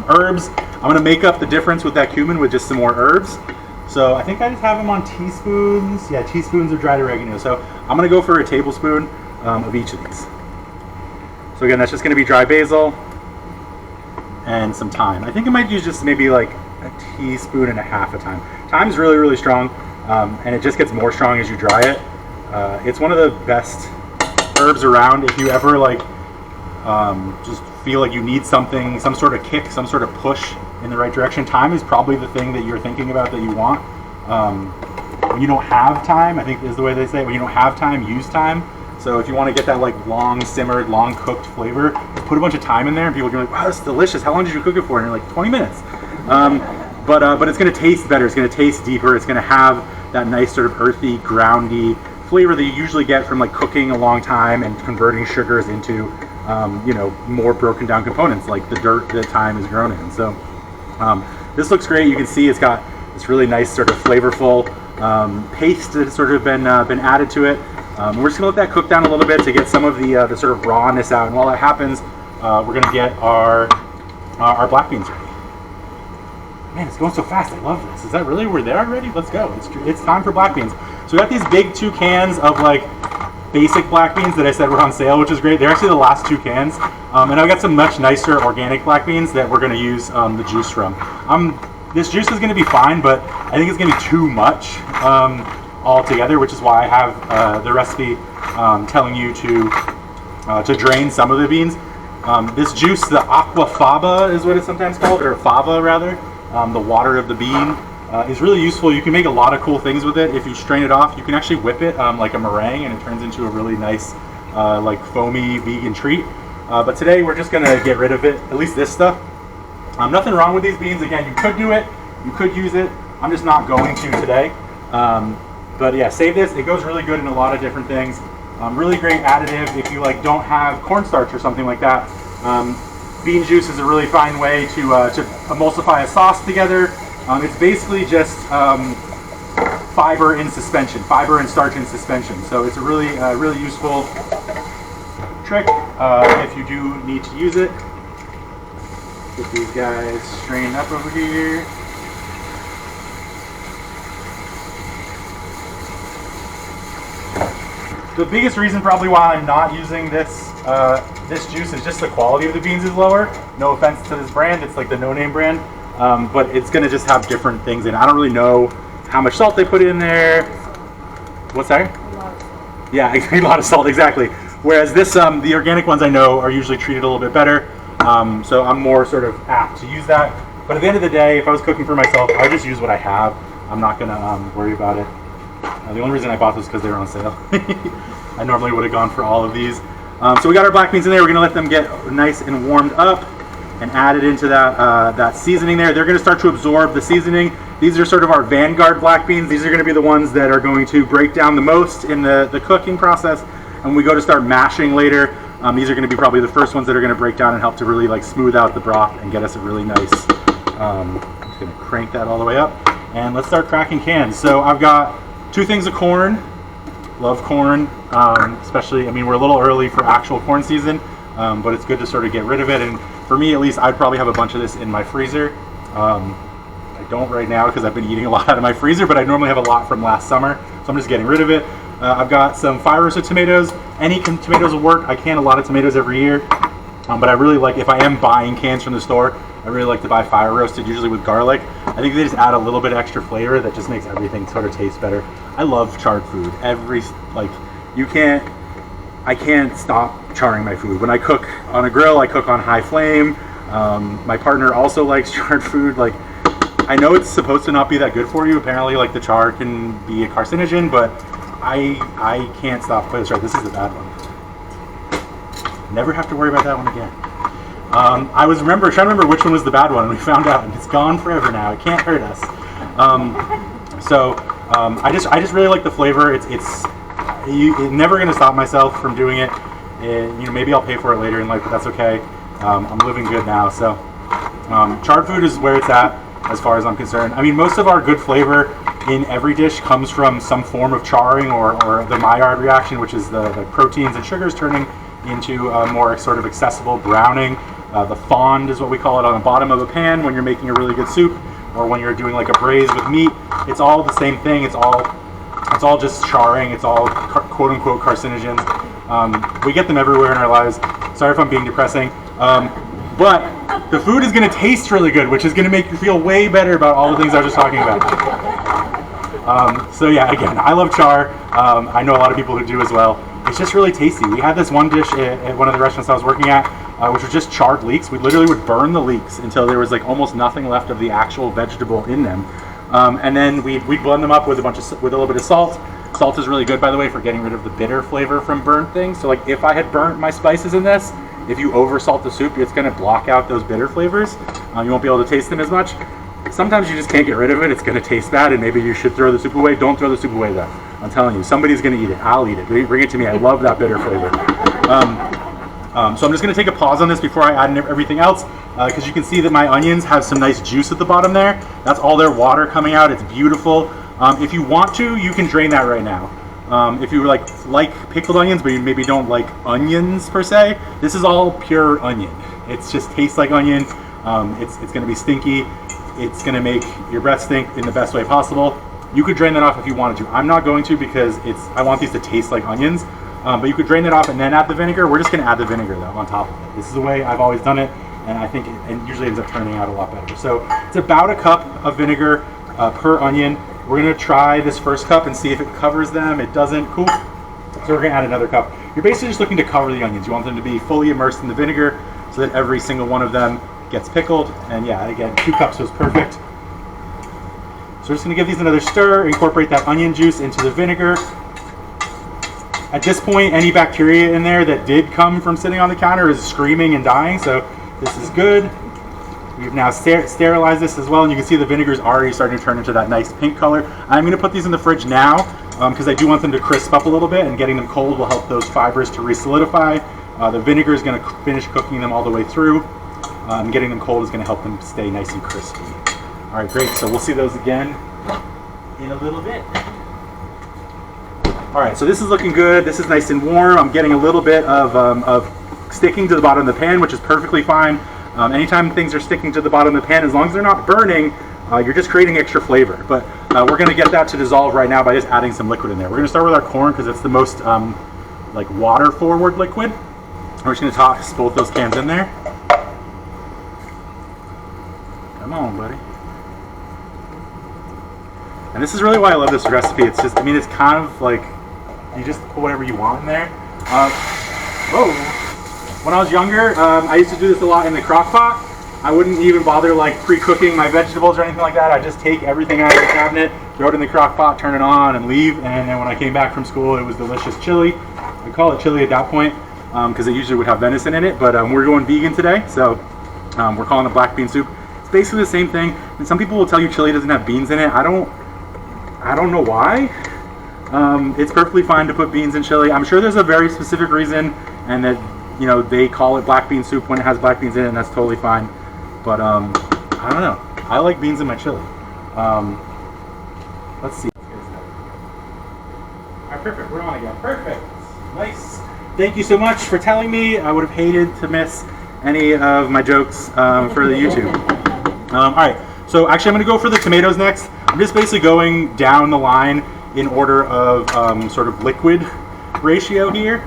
Herbs, I'm going to make up the difference with that cumin with just some more herbs. So I think I just have them on teaspoons. Yeah, teaspoons of dried oregano. So I'm going to go for a tablespoon of each of these. So again, that's just going to be dry basil and some thyme. I think I might use just maybe like a teaspoon and a half of thyme. Thyme's really, really strong. and it just gets more strong as you dry it. It's one of the best herbs around if you ever like just feel like you need something, some sort of kick, some sort of push in the right direction. Thyme is probably the thing that you're thinking about that you want. When you don't have time, I think is the way they say it, when you don't have time, use thyme. So if you want to get that like long simmered, long cooked flavor, put a bunch of thyme in there and people can be like, wow, that's delicious. How long did you cook it for? And you're like, 20 minutes. But it's going to taste better. It's going to taste deeper. It's going to have that nice sort of earthy, groundy flavor that you usually get from like cooking a long time and converting sugars into more broken down components like the dirt that thyme is grown in. So this looks great. You can see it's got this really nice sort of flavorful paste that's sort of been added to it. We're just gonna let that cook down a little bit to get some of the sort of rawness out. And while that happens, we're gonna get our black beans ready. Man, it's going so fast. I love this. Is that really, we're there already? Let's go. It's time for black beans. So we got these big 2 cans of like basic black beans that I said were on sale, which is great. They're actually the last 2 cans. And I've got some much nicer organic black beans that we're gonna use the juice from. This juice is gonna be fine, but I think it's gonna be too much altogether, which is why I have the recipe telling you to drain some of the beans. This juice, the aquafaba is what it's sometimes called, or fava rather, the water of the bean, is really useful. You can make a lot of cool things with it. If you strain it off, you can actually whip it like a meringue, and it turns into a really nice, like foamy vegan treat. But today we're just gonna get rid of it, at least this stuff. Nothing wrong with these beans. Again, you could do it, you could use it. I'm just not going to today. But yeah, save this. It goes really good in a lot of different things. Really great additive if you like don't have cornstarch or something like that. Bean juice is a really fine way to emulsify a sauce together. It's basically just fiber in suspension, fiber and starch in suspension. So it's a really useful trick if you do need to use it. Get these guys strained up over here. The biggest reason probably why I'm not using this this juice is just the quality of the beans is lower. No offense to this brand, it's like the no-name brand, but it's gonna just have different things in it. I don't really know how much salt they put in there. What's that? A lot of salt. Yeah, a lot of salt, exactly. Whereas this, the organic ones I know are usually treated a little bit better, so I'm more sort of apt to use that. But at the end of the day, if I was cooking for myself, I would just use what I have. I'm not gonna worry about it. The only reason I bought this because they were on sale. I normally would have gone for all of these. So we got our black beans in there. We're gonna let them get nice and warmed up and add it into that seasoning there. They're gonna start to absorb the seasoning. These are sort of our vanguard black beans. These are gonna be the ones that are going to break down the most in the cooking process. And when we go to start mashing later, these are gonna be probably the first ones that are gonna break down and help to really like smooth out the broth and get us a really nice, I'm just gonna crank that all the way up. And let's start cracking cans. So I've got 2 things of corn. Love corn, especially, I mean, we're a little early for actual corn season, but it's good to sort of get rid of it. And for me, at least, I'd probably have a bunch of this in my freezer. I don't right now because I've been eating a lot out of my freezer, but I normally have a lot from last summer, so I'm just getting rid of it. I've got some fire roasted tomatoes. Any tomatoes will work. I can a lot of tomatoes every year, but I really like, if I am buying cans from the store, I really like to buy fire roasted, usually with garlic. I think they just add a little bit extra flavor that just makes everything sort of taste better. I love charred food. I can't stop charring my food. When I cook on a grill, I cook on high flame. My partner also likes charred food. Like, I know it's supposed to not be that good for you. Apparently, like the char can be a carcinogen, but I can't stop. This is the bad one. Never have to worry about that one again. I was trying to remember which one was the bad one, and we found out, and it's gone forever now. It can't hurt us. I just really like the flavor. It's never going to stop myself from doing it. Maybe I'll pay for it later in life, but that's okay. I'm living good now. So charred food is where it's at as far as I'm concerned. I mean, most of our good flavor in every dish comes from some form of charring or the Maillard reaction, which is the proteins and sugars turning into a more sort of accessible browning. The fond is what we call it on the bottom of a pan when you're making a really good soup, or when you're doing like a braise with meat. It's all the same thing. It's all just charring. It's all quote unquote carcinogens. We get them everywhere in our lives. Sorry if I'm being depressing. But the food is going to taste really good, which is going to make you feel way better about all the things I was just talking about. So yeah, again, I love char. I know a lot of people who do as well. It's just really tasty. We had this one dish at one of the restaurants I was working at, which was just charred leeks. We literally would burn the leeks until there was like almost nothing left of the actual vegetable in them. And then we'd blend them up with with a little bit of salt. Salt is really good, by the way, for getting rid of the bitter flavor from burnt things. So like if I had burnt my spices in this, if you over salt the soup, it's going to block out those bitter flavors. You won't be able to taste them as much. Sometimes you just can't get rid of it. It's going to taste bad, and maybe you should throw the soup away. Don't throw the soup away, though. I'm telling you, somebody's going to eat it. I'll eat it. Bring it to me. I love that bitter flavor. So I'm just going to take a pause on this before I add in everything else, because you can see that my onions have some nice juice at the bottom there. That's all their water coming out. It's beautiful. If you want to, you can drain that right now. If you like pickled onions, but you maybe don't like onions per se, this is all pure onion. It's just tastes like onion. It's going to be stinky. It's going to make your breath stink in the best way possible. You could drain that off if you wanted to. I'm not going to because I want these to taste like onions. But you could drain that off and then add the vinegar. We're just going to add the vinegar though on top of it. This is the way I've always done it, and I think it usually ends up turning out a lot better. So it's about a cup of vinegar per onion. We're going to try this first cup and see if it covers them. It doesn't. Cool. So we're going to add another cup. You're basically just looking to cover the onions. You want them to be fully immersed in the vinegar so that every single one of them gets pickled. And yeah, again, 2 cups was perfect. So we're just going to give these another stir, incorporate that onion juice into the vinegar. At this point, any bacteria in there that did come from sitting on the counter is screaming and dying, so this is good. We've now sterilized this as well, and you can see the vinegar is already starting to turn into that nice pink color. I'm going to put these in the fridge now because I do want them to crisp up a little bit, and getting them cold will help those fibers to re-solidify. The vinegar is going to finish cooking them all the way through, and getting them cold is going to help them stay nice and crispy. All right, great. So we'll see those again in a little bit. All right, so this is looking good. This is nice and warm. I'm getting a little bit of sticking to the bottom of the pan, which is perfectly fine. Anytime things are sticking to the bottom of the pan, as long as they're not burning, you're just creating extra flavor. But we're going to get that to dissolve right now by just adding some liquid in there. We're going to start with our corn because it's the most like water-forward liquid. We're just going to toss both those cans in there. Come on, buddy. And this is really why I love this recipe. It's just, I mean, it's kind of like you just put whatever you want in there. When I was younger, I used to do this a lot in the crock pot. I wouldn't even bother like pre-cooking my vegetables or anything like that. I just take everything out of the cabinet, throw it in the crock pot, turn it on, and leave. And then when I came back from school, it was delicious chili. I call it chili at that point because it usually would have venison in it. But we're going vegan today, so we're calling it black bean soup. It's basically the same thing. And some people will tell you chili doesn't have beans in it. I don't know why. It's perfectly fine to put beans in chili. I'm sure there's a very specific reason, and that they call it black bean soup when it has black beans in it, and that's totally fine. But I don't know. I like beans in my chili. Let's see. All right, perfect. We're on again. Perfect. Nice. Thank you so much for telling me. I would have hated to miss any of my jokes for the YouTube. All right. So actually, I'm going to go for the tomatoes next. I'm just basically going down the line in order of sort of liquid ratio here.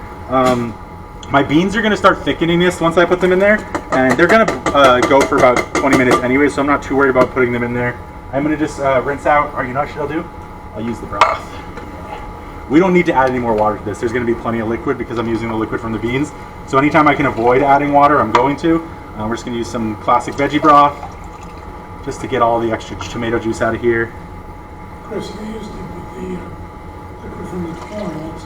My beans are going to start thickening this once I put them in there, and they're going to go for about 20 minutes anyway, so I'm not too worried about putting them in there. I'm going to just rinse out, or you know what I'll do? I'll use the broth. We don't need to add any more water to this. There's going to be plenty of liquid because I'm using the liquid from the beans. So anytime I can avoid adding water, I'm going to. We're just going to use some classic veggie broth just to get all the extra tomato juice out of here. Chris, you used the liquid from the corn once.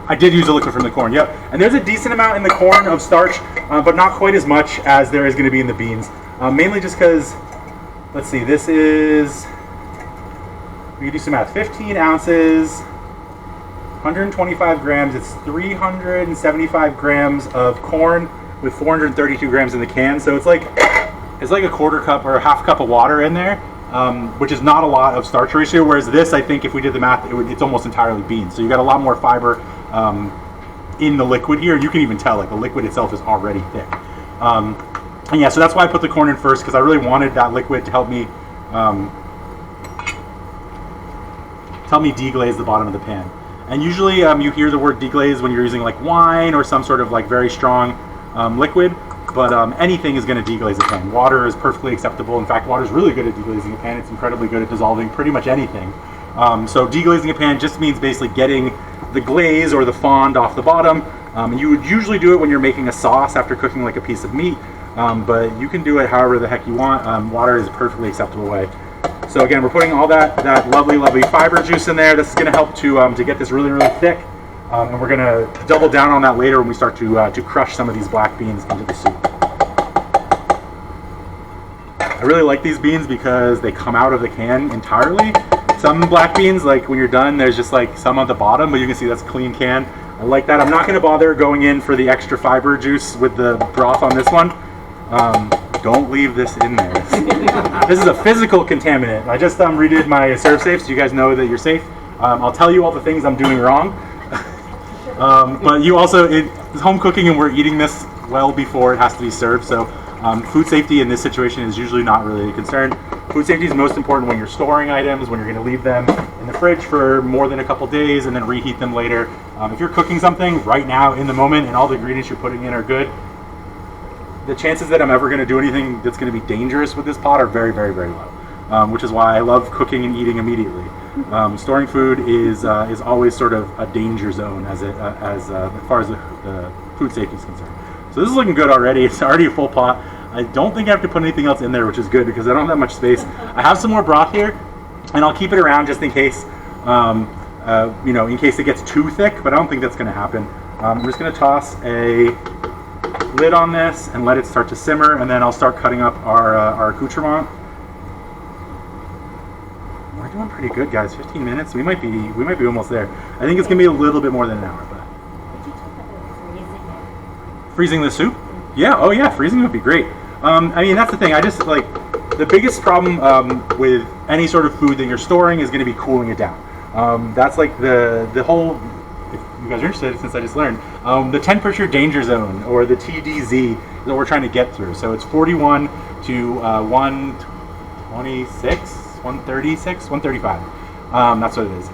I did use the liquid from the corn, yep. And there's a decent amount in the corn of starch, but not quite as much as there is going to be in the beans. Mainly just because, let's see, this is, we can do some math, 15 ounces, 125 grams, it's 375 grams of corn with 432 grams in the can. So it's like a quarter cup or a half cup of water in there. Which is not a lot of starch ratio, whereas this, I think if we did the math, it's almost entirely beans. So you got a lot more fiber in the liquid here. You can even tell like the liquid itself is already thick. And yeah, so that's why I put the corn in first, because I really wanted that liquid to help me deglaze the bottom of the pan. And usually you hear the word deglaze when you're using like wine or some sort of like very strong liquid. But anything is going to deglaze the pan. Water is perfectly acceptable. In fact, water is really good at deglazing a pan. It's incredibly good at dissolving pretty much anything. So deglazing a pan just means basically getting the glaze or the fond off the bottom. You would usually do it when you're making a sauce after cooking like a piece of meat, but you can do it however the heck you want. Water is a perfectly acceptable way. So again, we're putting all that lovely fiber juice in there. This is going to help to get this really thick, and we're going to double down on that later when we start to crush some of these black beans into the soup. I really like these beans because they come out of the can entirely. Some black beans, like when you're done, there's just like some at the bottom, but you can see that's a clean can. I like that. I'm not going to bother going in for the extra fiber juice with the broth on this one. Don't leave this in there. This is a physical contaminant. I just redid my serve safe, so you guys know that you're safe. I'll tell you all the things I'm doing wrong. But you also, it's home cooking and we're eating this well before it has to be served, so food safety in this situation is usually not really a concern. Food safety is most important when you're storing items, when you're going to leave them in the fridge for more than a couple days and then reheat them later. If you're cooking something right now in the moment and all the ingredients you're putting in are good, the chances that I'm ever going to do anything that's going to be dangerous with this pot are very low, which is why I love cooking and eating immediately. Storing food is always sort of a danger zone as far as the food safety is concerned. So this is looking good already. It's already a full pot. I don't think I have to put anything else in there, which is good because I don't have that much space. I have some more broth here, and I'll keep it around just in case, in case it gets too thick, but I don't think that's going to happen. I'm just going to toss a lid on this and let it start to simmer, and then I'll start cutting up our accoutrement. We're doing pretty good, guys. 15 minutes. We might be almost there. I think it's going to be a little bit more than an hour, but. Would you talk about freezing it? Freezing the soup? Yeah, oh yeah, freezing would be great. I mean, that's the thing. I just like the biggest problem with any sort of food that you're storing is going to be cooling it down. That's like the whole. If you guys are interested, since I just learned, the temperature danger zone, or the TDZ, is what we're trying to get through. So it's 41 to 126, 136, 135. That's what it is.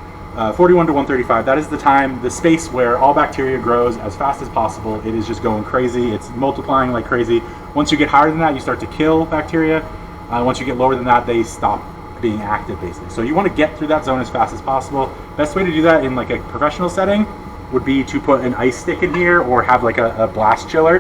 41 to 135, that is the space where all bacteria grows as fast as possible. It is just going crazy. It's multiplying like crazy. Once you get higher than that, you start to kill bacteria. Once you get lower than that, they stop being active, basically. So you want to get through that zone as fast as possible. Best way to do that in like a professional setting would be to put an ice stick in here or have like a blast chiller,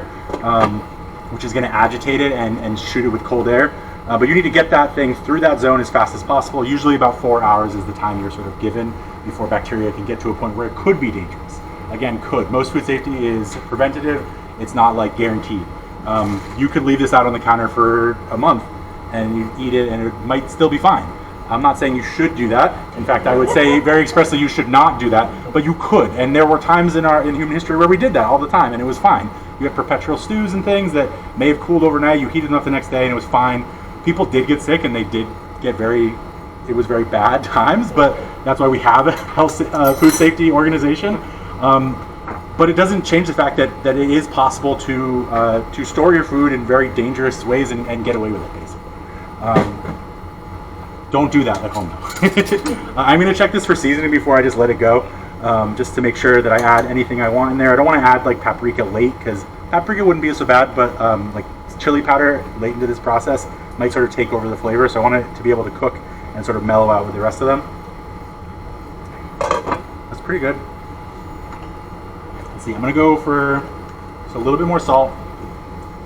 which is going to agitate it and shoot it with cold air. But you need to get that thing through that zone as fast as possible. Usually about 4 hours is the time you're sort of given before bacteria can get to a point where it could be dangerous. Again, could. Most food safety is preventative. It's not like guaranteed. You could leave this out on the counter for a month and you eat it and it might still be fine. I'm not saying you should do that. In fact, I would say very expressly you should not do that, but you could. And there were times in human history where we did that all the time and it was fine. You have perpetual stews and things that may have cooled overnight. You heated them up the next day and it was fine. People did get sick and they did get it was very bad times, but that's why we have a food safety organization. But it doesn't change the fact that it is possible to store your food in very dangerous ways and get away with it, basically. Don't do that at home, though. I'm going to check this for seasoning before I just let it go, just to make sure that I add anything I want in there. I don't want to add like paprika late, because paprika wouldn't be so bad, but like chili powder late into this process might sort of take over the flavor, so I want it to be able to cook and sort of mellow out with the rest of them. That's pretty good. Let's see, I'm going to go for a little bit more salt.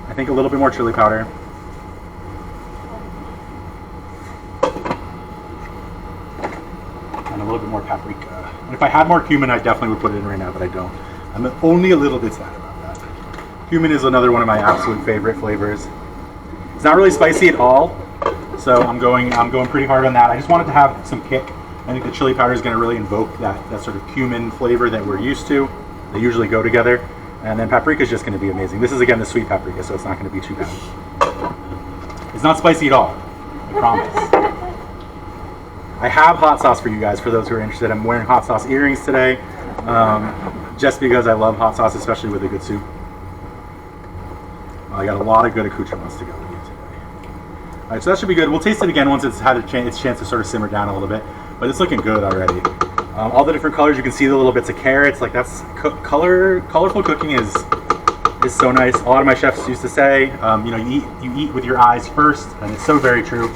I think a little bit more chili powder. And a little bit more paprika. And if I had more cumin, I definitely would put it in right now, but I don't. I'm only a little bit sad about that. Cumin is another one of my absolute favorite flavors. It's not really spicy at all, so I'm going pretty hard on that. I just wanted to have some kick. I think the chili powder is going to really invoke that sort of cumin flavor that we're used to. They usually go together. And then paprika is just going to be amazing. This is, again, the sweet paprika, so it's not going to be too bad. It's not spicy at all, I promise. I have hot sauce for you guys, for those who are interested. I'm wearing hot sauce earrings today, just because I love hot sauce, especially with a good soup. I got a lot of good accoutrements to go with you today. All right, so that should be good. We'll taste it again once it's had its chance to sort of simmer down a little bit, but it's looking good already. All the different colors, you can see the little bits of carrots. Like that's colorful cooking is so nice. A lot of my chefs used to say, you eat with your eyes first, and it's so very true.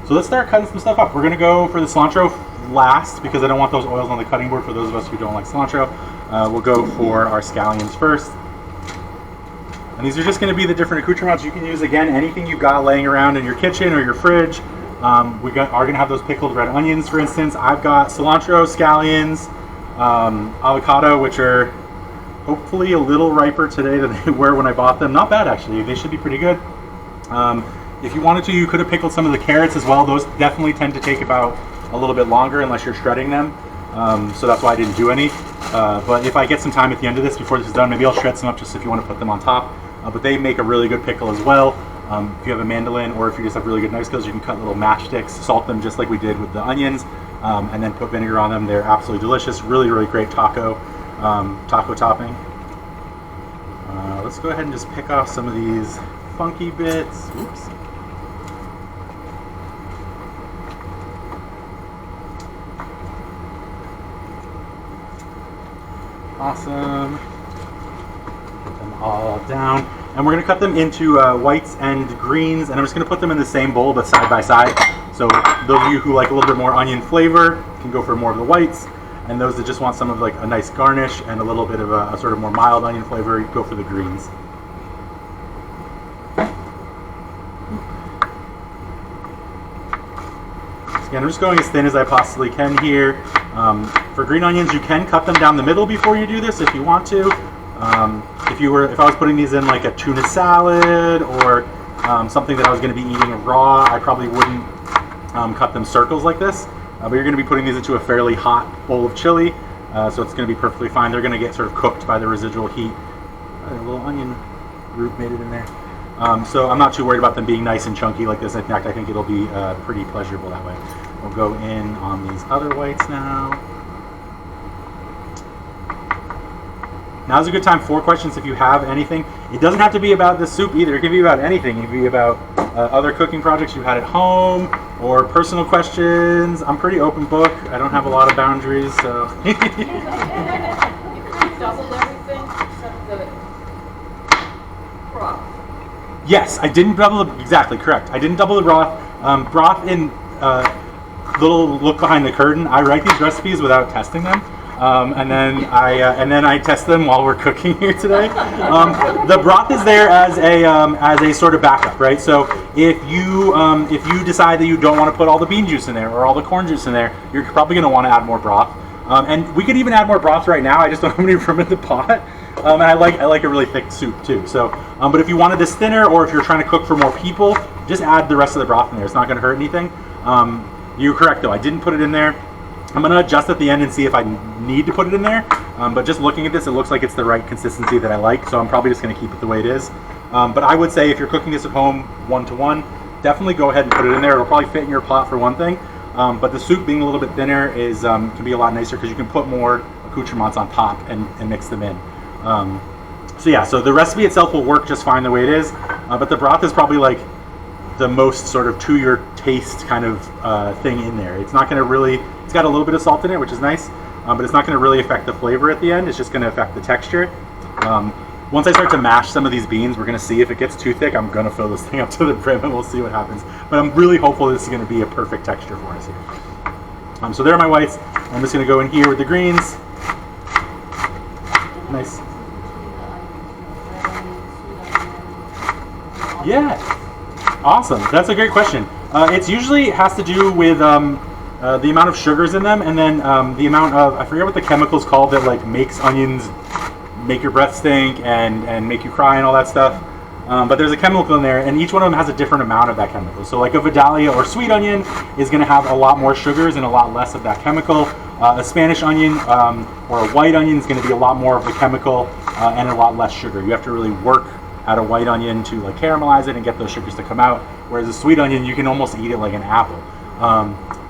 So let's start cutting some stuff up. We're gonna go for the cilantro last because I don't want those oils on the cutting board for those of us who don't like cilantro. We'll go for our scallions first. And these are just gonna be the different accoutrements you can use. Again, anything you've got laying around in your kitchen or your fridge. Are gonna have those pickled red onions, for instance. I've got cilantro, scallions, avocado, which are hopefully a little riper today than they were when I bought them. Not bad, actually. They should be pretty good. If you wanted to, you could have pickled some of the carrots as well. Those definitely tend to take about a little bit longer unless you're shredding them. So that's why I didn't do any. But if I get some time at the end of this, before this is done, maybe I'll shred some up just if you want to put them on top. But they make a really good pickle as well. If you have a mandolin or if you just have really good knife skills, you can cut little matchsticks, salt them just like we did with the onions, and then put vinegar on them. They're absolutely delicious. Really, really great taco topping. Let's go ahead and just pick off some of these funky bits. Oops. Awesome. Put them all down. And we're going to cut them into whites and greens, and I'm just going to put them in the same bowl but side by side. So those of you who like a little bit more onion flavor can go for more of the whites, and those that just want some of like a nice garnish and a little bit of a sort of more mild onion flavor, go for the greens. Again, I'm just going as thin as I possibly can here. For green onions, you can cut them down the middle before you do this if you want to. If I was putting these in like a tuna salad or something that I was going to be eating raw, I probably wouldn't cut them circles like this. But you're going to be putting these into a fairly hot bowl of chili, so it's going to be perfectly fine. They're going to get sort of cooked by the residual heat. A little onion root made it in there. So I'm not too worried about them being nice and chunky like this. In fact, I think it'll be pretty pleasurable that way. We'll go in on these other whites now. Now's a good time for questions if you have anything. It doesn't have to be about this soup either. It can be about anything. It can be about other cooking projects you had at home or personal questions. I'm pretty open book. I don't have a lot of boundaries, so. You kind of doubled everything except the broth. Yes, I didn't double the, exactly, correct. I didn't double the broth. Broth in little look behind the curtain. I write these recipes without testing them. And then I test them while we're cooking here today. The broth is there as a sort of backup, right? So if you decide that you don't want to put all the bean juice in there or all the corn juice in there, you're probably going to want to add more broth. And we could even add more broth right now. I just don't have any room in the pot. And I like a really thick soup too. So, but if you wanted this thinner, or if you're trying to cook for more people, just add the rest of the broth in there. It's not going to hurt anything. You're correct though. I didn't put it in there. I'm going to adjust at the end and see if I need to put it in there. But just looking at this, it looks like it's the right consistency that I like. So I'm probably just going to keep it the way it is. But I would say if you're cooking this at home 1-to-1, definitely go ahead and put it in there. It'll probably fit in your pot for one thing. But the soup being a little bit thinner is can be a lot nicer because you can put more accoutrements on top and mix them in. So yeah, so the recipe itself will work just fine the way it is. But the broth is probably like the most sort of to your taste kind of thing in there. It's not going to really, it's got a little bit of salt in it, which is nice, but it's not going to really affect the flavor at the end. It's just going to affect the texture. Once I start to mash some of these beans, we're going to see if it gets too thick. I'm going to fill this thing up to the brim and we'll see what happens. But I'm really hopeful this is going to be a perfect texture for us here. So there are my whites. I'm just going to go in here with the greens. Nice. Yeah. Awesome. That's a great question. It's usually has to do with the amount of sugars in them, and then the amount of, I forget what the chemical's called that like makes onions make your breath stink and make you cry and all that stuff. But there's a chemical in there, and each one of them has a different amount of that chemical. So like a Vidalia or sweet onion is going to have a lot more sugars and a lot less of that chemical. A Spanish onion or a white onion is going to be a lot more of the chemical and a lot less sugar. You have to really work at a white onion to like caramelize it and get those sugars to come out. Whereas a sweet onion, you can almost eat it like an apple.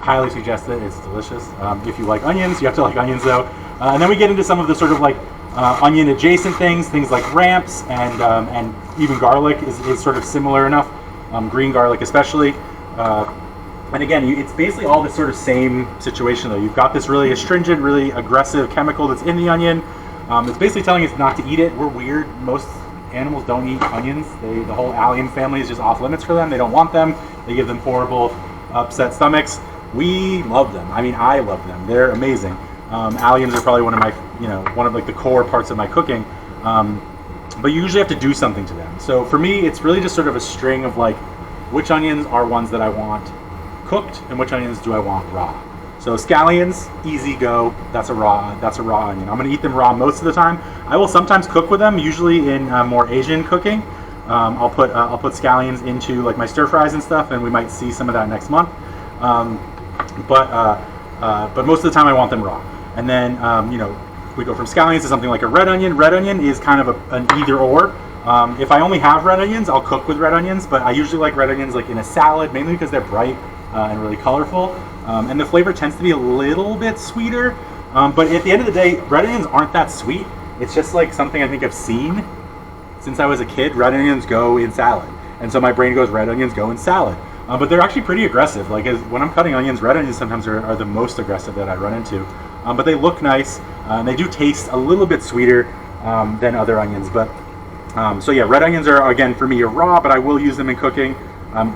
Highly suggest it. It's delicious. If you like onions, you have to like onions though. And then we get into some of the sort of like onion adjacent things like ramps and even garlic is sort of similar enough. Green garlic especially. And again, it's basically all this sort of same situation though. You've got this really astringent, really aggressive chemical that's in the onion. It's basically telling us not to eat it. We're weird. Most animals don't eat onions. The whole allium family is just off limits for them. They don't want them. They give them horrible upset stomachs. We love them. I mean, I love them. They're amazing. Alliums are probably one of my, one of like the core parts of my cooking. But you usually have to do something to them. So for me, it's really just sort of a string of like, which onions are ones that I want cooked and which onions do I want raw. So scallions, easy go. That's a raw onion. I'm gonna eat them raw most of the time. I will sometimes cook with them, usually in more Asian cooking. I'll put scallions into like my stir fries and stuff, and we might see some of that next month. But most of the time I want them raw. And then we go from scallions to something like a red onion. Red onion is kind of an either or. If I only have red onions, I'll cook with red onions, but I usually like red onions like in a salad, mainly because they're bright and really colorful. And the flavor tends to be a little bit sweeter. But at the end of the day, red onions aren't that sweet. It's just like something I think I've seen since I was a kid. Red onions go in salad. And so my brain goes, red onions go in salad. But they're actually pretty aggressive. Like when I'm cutting onions, red onions sometimes are the most aggressive that I run into. But they look nice. And they do taste a little bit sweeter than other onions. But so yeah, red onions are, again, for me, are raw, but I will use them in cooking.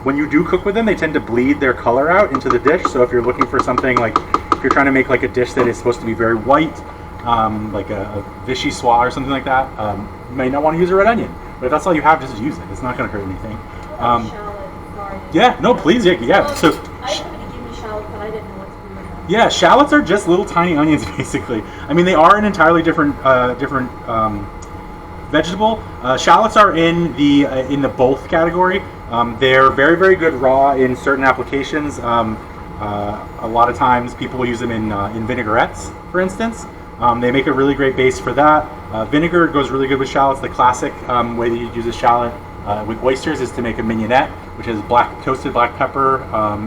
When you do cook with them, they tend to bleed their color out into the dish. So if you're looking for something like, if you're trying to make like a dish that is supposed to be very white, like a vichy soie or something like that, you may not want to use a red onion. But if that's all you have, just use it. It's not going to hurt anything. Yeah, no, please, yeah. So I was going to give me shallots, but I didn't know what to do with them. yeah, shallots are just little tiny onions, basically. I mean, they are an entirely different vegetable. Shallots are in the both category. They're very, very good raw in certain applications. A lot of times people will use them in vinaigrettes, for instance. They make a really great base for that. Vinegar goes really good with shallots. The classic way that you use a shallot with oysters is to make a mignonette, which is toasted black pepper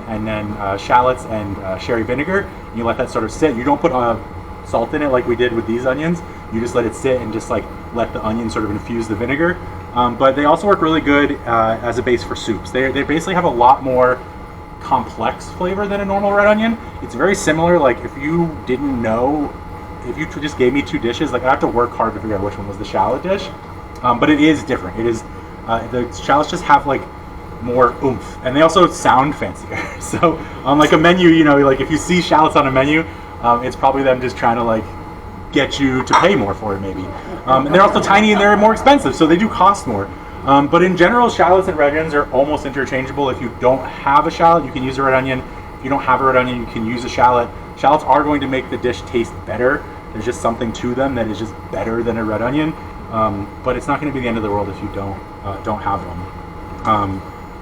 and then shallots and sherry vinegar. You let that sort of sit. You don't put salt in it like we did with these onions. You just let it sit and just like let the onion sort of infuse the vinegar. But they also work really good as a base for soups. They basically have a lot more complex flavor than a normal red onion. It's very similar. Like if you didn't know, if you just gave me two dishes, like I have to work hard to figure out which one was the shallot dish. But it is different. It is the shallots just have like more oomph, and they also sound fancier. So on like a menu, like if you see shallots on a menu, it's probably them just trying to like get you to pay more for it, maybe. And they're also tiny and they're more expensive, so they do cost more. But in general, shallots and red onions are almost interchangeable. If you don't have a shallot, you can use a red onion. If you don't have a red onion, you can use a shallot. Shallots are going to make the dish taste better. There's just something to them that is just better than a red onion. But it's not going to be the end of the world if you don't have them.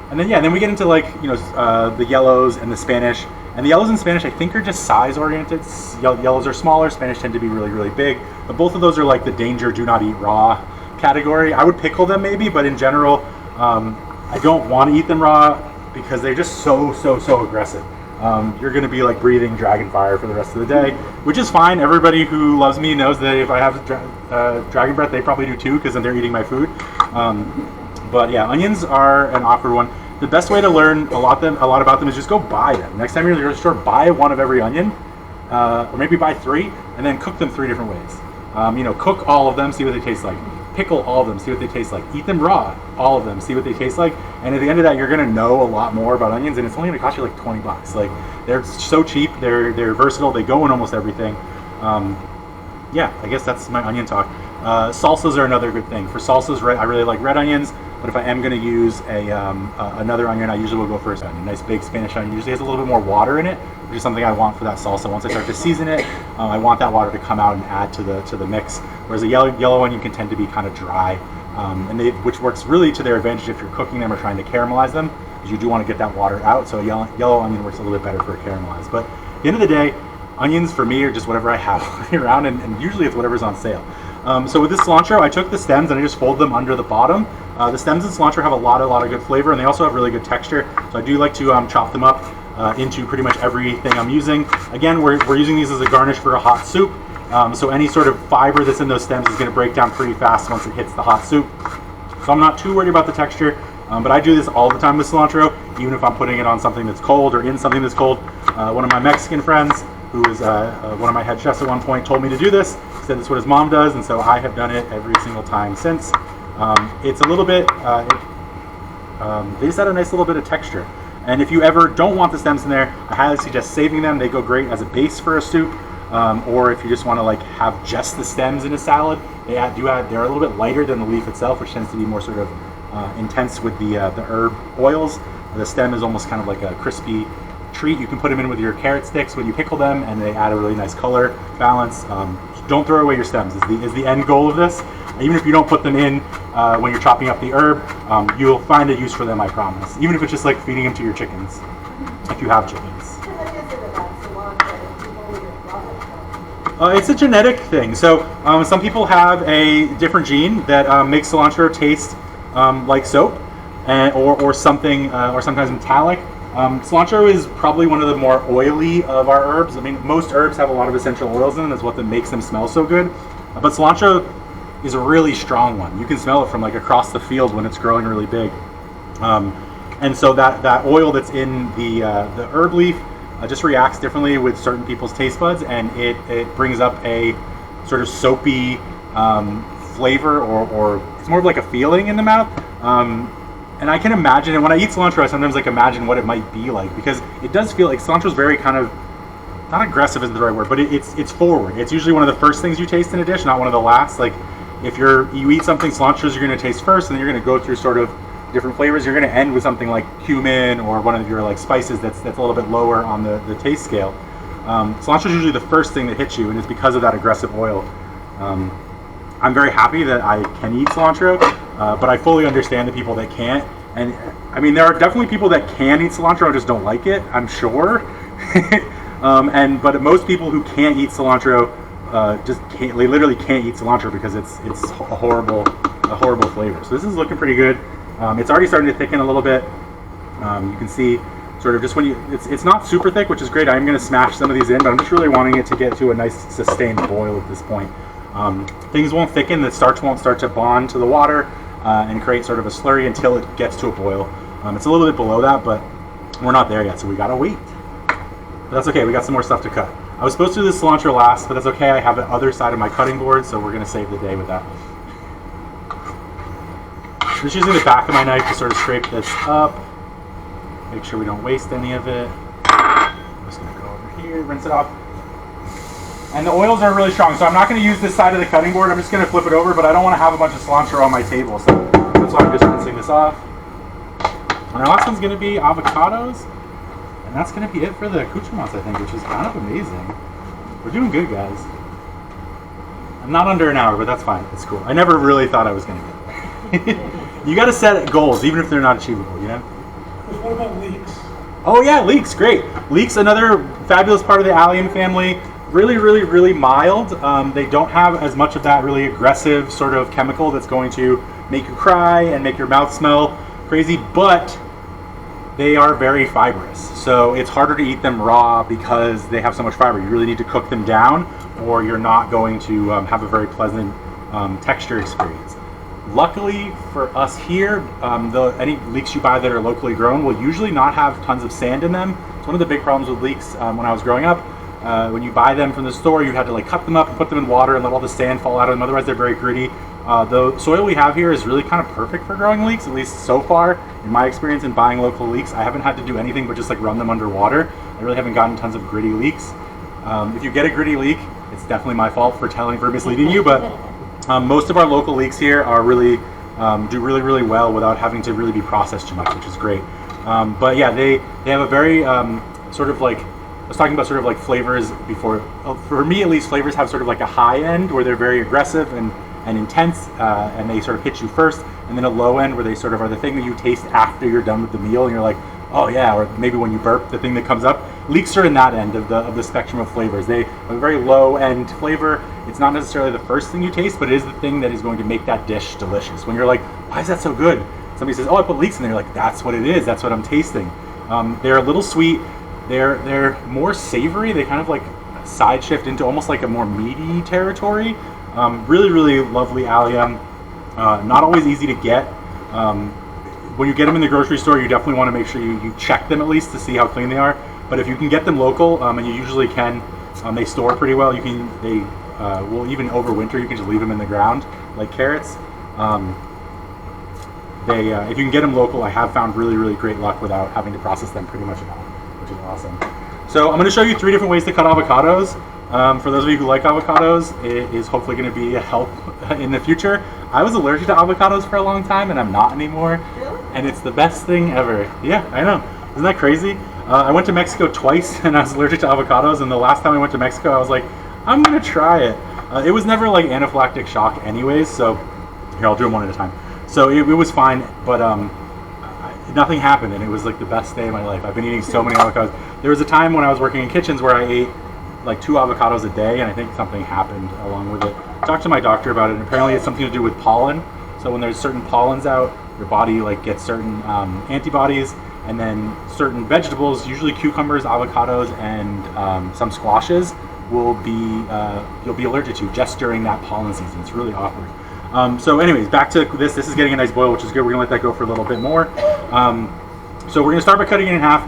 And then we get into like the yellows and the Spanish. And the yellows and Spanish, I think, are just size oriented. Yellows are smaller. Spanish tend to be really, really big. But both of those are like the danger, do not eat raw category. I would pickle them maybe, but in general, I don't want to eat them raw because they're just so aggressive. You're going to be like breathing dragon fire for the rest of the day, which is fine. Everybody who loves me knows that if I have dragon breath, they probably do too, because then they're eating my food. But yeah, onions are an awkward one. The best way to learn a lot about them is just go buy them. Next time you're in the grocery store, buy one of every onion, or maybe buy 3, and then cook them 3 different ways. Cook all of them, see what they taste like. Pickle all of them, see what they taste like. Eat them raw, all of them, see what they taste like. And at the end of that, you're gonna know a lot more about onions, and it's only gonna cost you like $20. Like they're so cheap, they're versatile, they go in almost everything. Yeah, I guess that's my onion talk. Salsas are another good thing. For salsas, I really like red onions. But if I am going to use another onion, I usually will go for a nice big Spanish onion. Usually has a little bit more water in it, which is something I want for that salsa. Once I start to season it, I want that water to come out and add to the mix. Whereas a yellow onion can tend to be kind of dry, which works really to their advantage if you're cooking them or trying to caramelize them, because you do want to get that water out. So a yellow onion works a little bit better for a caramelize. But at the end of the day, onions for me are just whatever I have around, and usually it's whatever's on sale. So with this cilantro, I took the stems and I just fold them under the bottom. The stems in cilantro have a lot of good flavor, and they also have really good texture. So I do like to chop them up into pretty much everything I'm using. Again, we're using these as a garnish for a hot soup. So any sort of fiber that's in those stems is going to break down pretty fast once it hits the hot soup. So I'm not too worried about the texture, but I do this all the time with cilantro, even if I'm putting it on something that's cold or in something that's cold. One of my Mexican friends, who was one of my head chefs at one point, told me to do this. He said that's what his mom does, and so I have done it every single time since. It's a little bit, they just add a nice little bit of texture. And if you ever don't want the stems in there, I highly suggest saving them. They go great as a base for a soup. Or if you just want to like have just the stems in a salad, they're a little bit lighter than the leaf itself, which tends to be more sort of intense with the herb oils. The stem is almost kind of like a crispy treat. You can put them in with your carrot sticks when you pickle them, and they add a really nice color balance. Don't throw away your stems is the end goal of this. Even if you don't put them in when you're chopping up the herb, you'll find a use for them, I promise. Even if it's just like feeding them to your chickens, if you have chickens. It's a genetic thing. So some people have a different gene that makes cilantro taste like soap, or something, or sometimes metallic. Cilantro is probably one of the more oily of our herbs. I mean, most herbs have a lot of essential oils in them. That's what makes them smell so good. But cilantro is a really strong one. You can smell it from like across the field when it's growing really big. And so that oil that's in the herb leaf just reacts differently with certain people's taste buds, and it brings up a sort of soapy flavor, or it's more of like a feeling in the mouth. And I can imagine, and when I eat cilantro, I sometimes like imagine what it might be like, because it does feel like cilantro's very kind of, not aggressive isn't the right word, but it's forward. It's usually one of the first things you taste in a dish, not one of the last. Like if you eat something, cilantro's you're going to taste first, and then you're going to go through sort of different flavors. You're going to end with something like cumin or one of your like spices that's a little bit lower on the taste scale. Cilantro's usually the first thing that hits you, and it's because of that aggressive oil. I'm very happy that I can eat cilantro, but I fully understand the people that can't. And I mean, there are definitely people that can eat cilantro and just don't like it, I'm sure. But most people who can't eat cilantro just can't. They literally can't eat cilantro because it's a horrible flavor. So this is looking pretty good. It's already starting to thicken a little bit. You can see sort of just when it's not super thick, which is great. I'm going to smash some of these in, but I'm just really wanting it to get to a nice sustained boil at this point. Things won't thicken, the starch won't start to bond to the water and create sort of a slurry until it gets to a boil. It's a little bit below that, but we're not there yet, so we gotta wait. But that's okay, we got some more stuff to cut. I was supposed to do this cilantro last, but that's okay. I have the other side of my cutting board, so we're gonna save the day with that. I'm just using the back of my knife to sort of scrape this up, make sure we don't waste any of it. I'm just gonna go over here, rinse it off. And the oils are really strong, so I'm not going to use this side of the cutting board. I'm just going to flip it over, but I don't want to have a bunch of cilantro on my table, so that's why I'm just rinsing this off. And our last one's going to be avocados, and that's going to be it for the accoutrements, I think, which is kind of amazing. We're doing good, guys. I'm not under an hour, but that's fine. It's cool. I never really thought I was going to get it. You got to set goals, even if they're not achievable, you know? What about leeks? Oh yeah, leeks, great. Leeks, another fabulous part of the allium family. Really, really, really mild. They don't have as much of that really aggressive sort of chemical that's going to make you cry and make your mouth smell crazy, but they are very fibrous. So it's harder to eat them raw because they have so much fiber. You really need to cook them down, or you're not going to have a very pleasant texture experience. Luckily for us here, any leeks you buy that are locally grown will usually not have tons of sand in them. It's one of the big problems with leeks when I was growing up. When you buy them from the store, you had to like cut them up and put them in water and let all the sand fall out of them. Otherwise, they're very gritty. The soil we have here is really kind of perfect for growing leeks, at least so far. In my experience in buying local leeks, I haven't had to do anything but just like run them underwater. I really haven't gotten tons of gritty leeks. If you get a gritty leek, it's definitely my fault for misleading you. But most of our local leeks here are really do really, really well without having to really be processed too much, which is great. But yeah, they have a very sort of like, I was talking about sort of like flavors before. For me, at least, flavors have sort of like a high end where they're very aggressive and intense, and they sort of hit you first, and then a low end where they sort of are the thing that you taste after you're done with the meal, and you're like, oh yeah, or maybe when you burp, the thing that comes up. Leeks are in that end of the spectrum of flavors. They have a very low end flavor. It's not necessarily the first thing you taste, but it is the thing that is going to make that dish delicious. When you're like, why is that so good? Somebody says, oh, I put leeks in there. You're like, that's what it is. That's what I'm tasting. They're a little sweet. They're more savory. They kind of like side shift into almost like a more meaty territory. Really, really lovely allium. Not always easy to get. When you get them in the grocery store, you definitely want to make sure you check them at least to see how clean they are. But if you can get them local, and you usually can, they store pretty well. They will even overwinter. You can just leave them in the ground like carrots. they, if you can get them local, I have found really, really great luck without having to process them pretty much at all, which is awesome. So I'm going to show you 3 different ways to cut avocados. For those of you who like avocados, it is hopefully going to be a help in the future. I was allergic to avocados for a long time, and I'm not anymore. Really? And it's the best thing ever. Yeah, I know. Isn't that crazy? I went to Mexico twice, and I was allergic to avocados. And the last time I went to Mexico, I was like, I'm going to try it. It was never like anaphylactic shock anyways, so here, I'll do them one at a time. So it was fine, but nothing happened, and it was like the best day of my life. I've been eating so many avocados. There was a time when I was working in kitchens where I ate like 2 avocados a day, and I think something happened along with it. I talked to my doctor about it, and apparently it's something to do with pollen. So when there's certain pollens out, your body like gets certain antibodies, and then certain vegetables, usually cucumbers, avocados, and some squashes, will be you'll be allergic to just during that pollen season. It's really awkward. So anyways, back to this. This is getting a nice boil, which is good. We're gonna let that go for a little bit more. So we're gonna start by cutting it in half.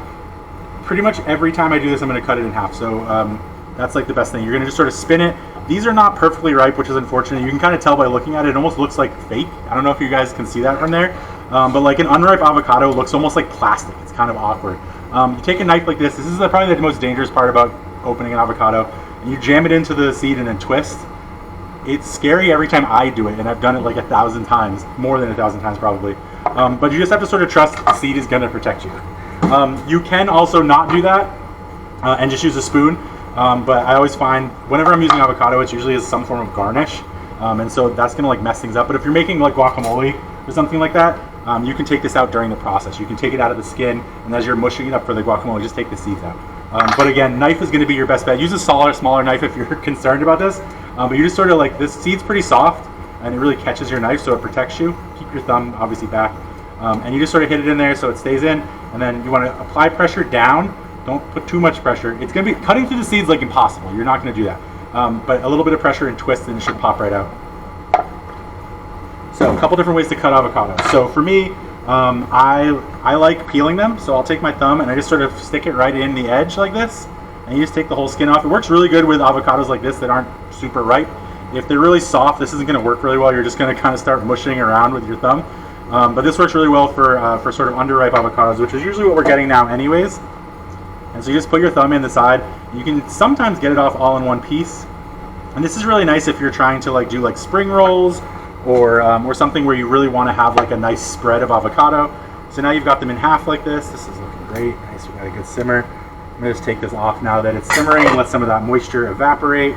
Pretty much every time I do this, I'm gonna cut it in half. So that's like the best thing. You're gonna just sort of spin it. These are not perfectly ripe, which is unfortunate. You can kind of tell by looking at it. It almost looks like fake. I don't know if you guys can see that from there. But like an unripe avocado looks almost like plastic. It's kind of awkward. You take a knife like this. This is probably the most dangerous part about opening an avocado. And you jam it into the seed and then twist. It's scary every time I do it, and I've done it like 1,000 times, more than 1,000 times probably. But you just have to sort of trust the seed is going to protect you. You can also not do that and just use a spoon. But I always find whenever I'm using avocado, it's usually as some form of garnish. And so that's going to like mess things up. But if you're making like guacamole or something like that, you can take this out during the process. You can take it out of the skin, and as you're mushing it up for the guacamole, just take the seeds out. But again, knife is going to be your best bet. Use a smaller knife if you're concerned about this. But you just sort of like, this seed's pretty soft, and it really catches your knife, so it protects you. Keep your thumb obviously back. And you just sort of hit it in there so it stays in, and then you want to apply pressure down. Don't put too much pressure. It's going to be cutting through the seeds like impossible. You're not going to do that. But a little bit of pressure and twist, and it should pop right out. So a couple different ways to cut avocados. So for me, I like peeling them. So I'll take my thumb and I just sort of stick it right in the edge like this, and you just take the whole skin off. It works really good with avocados like this that aren't super ripe. If they're really soft, this isn't going to work really well. You're just going to kind of start mushing around with your thumb. But this works really well for sort of underripe avocados, which is usually what we're getting now anyways. And so you just put your thumb in the side. You can sometimes get it off all in one piece. And this is really nice if you're trying to like do like spring rolls or something where you really want to have like a nice spread of avocado. So now you've got them in half like this. This is looking great. Nice, we got a good simmer. I'm gonna just take this off now that it's simmering and let some of that moisture evaporate.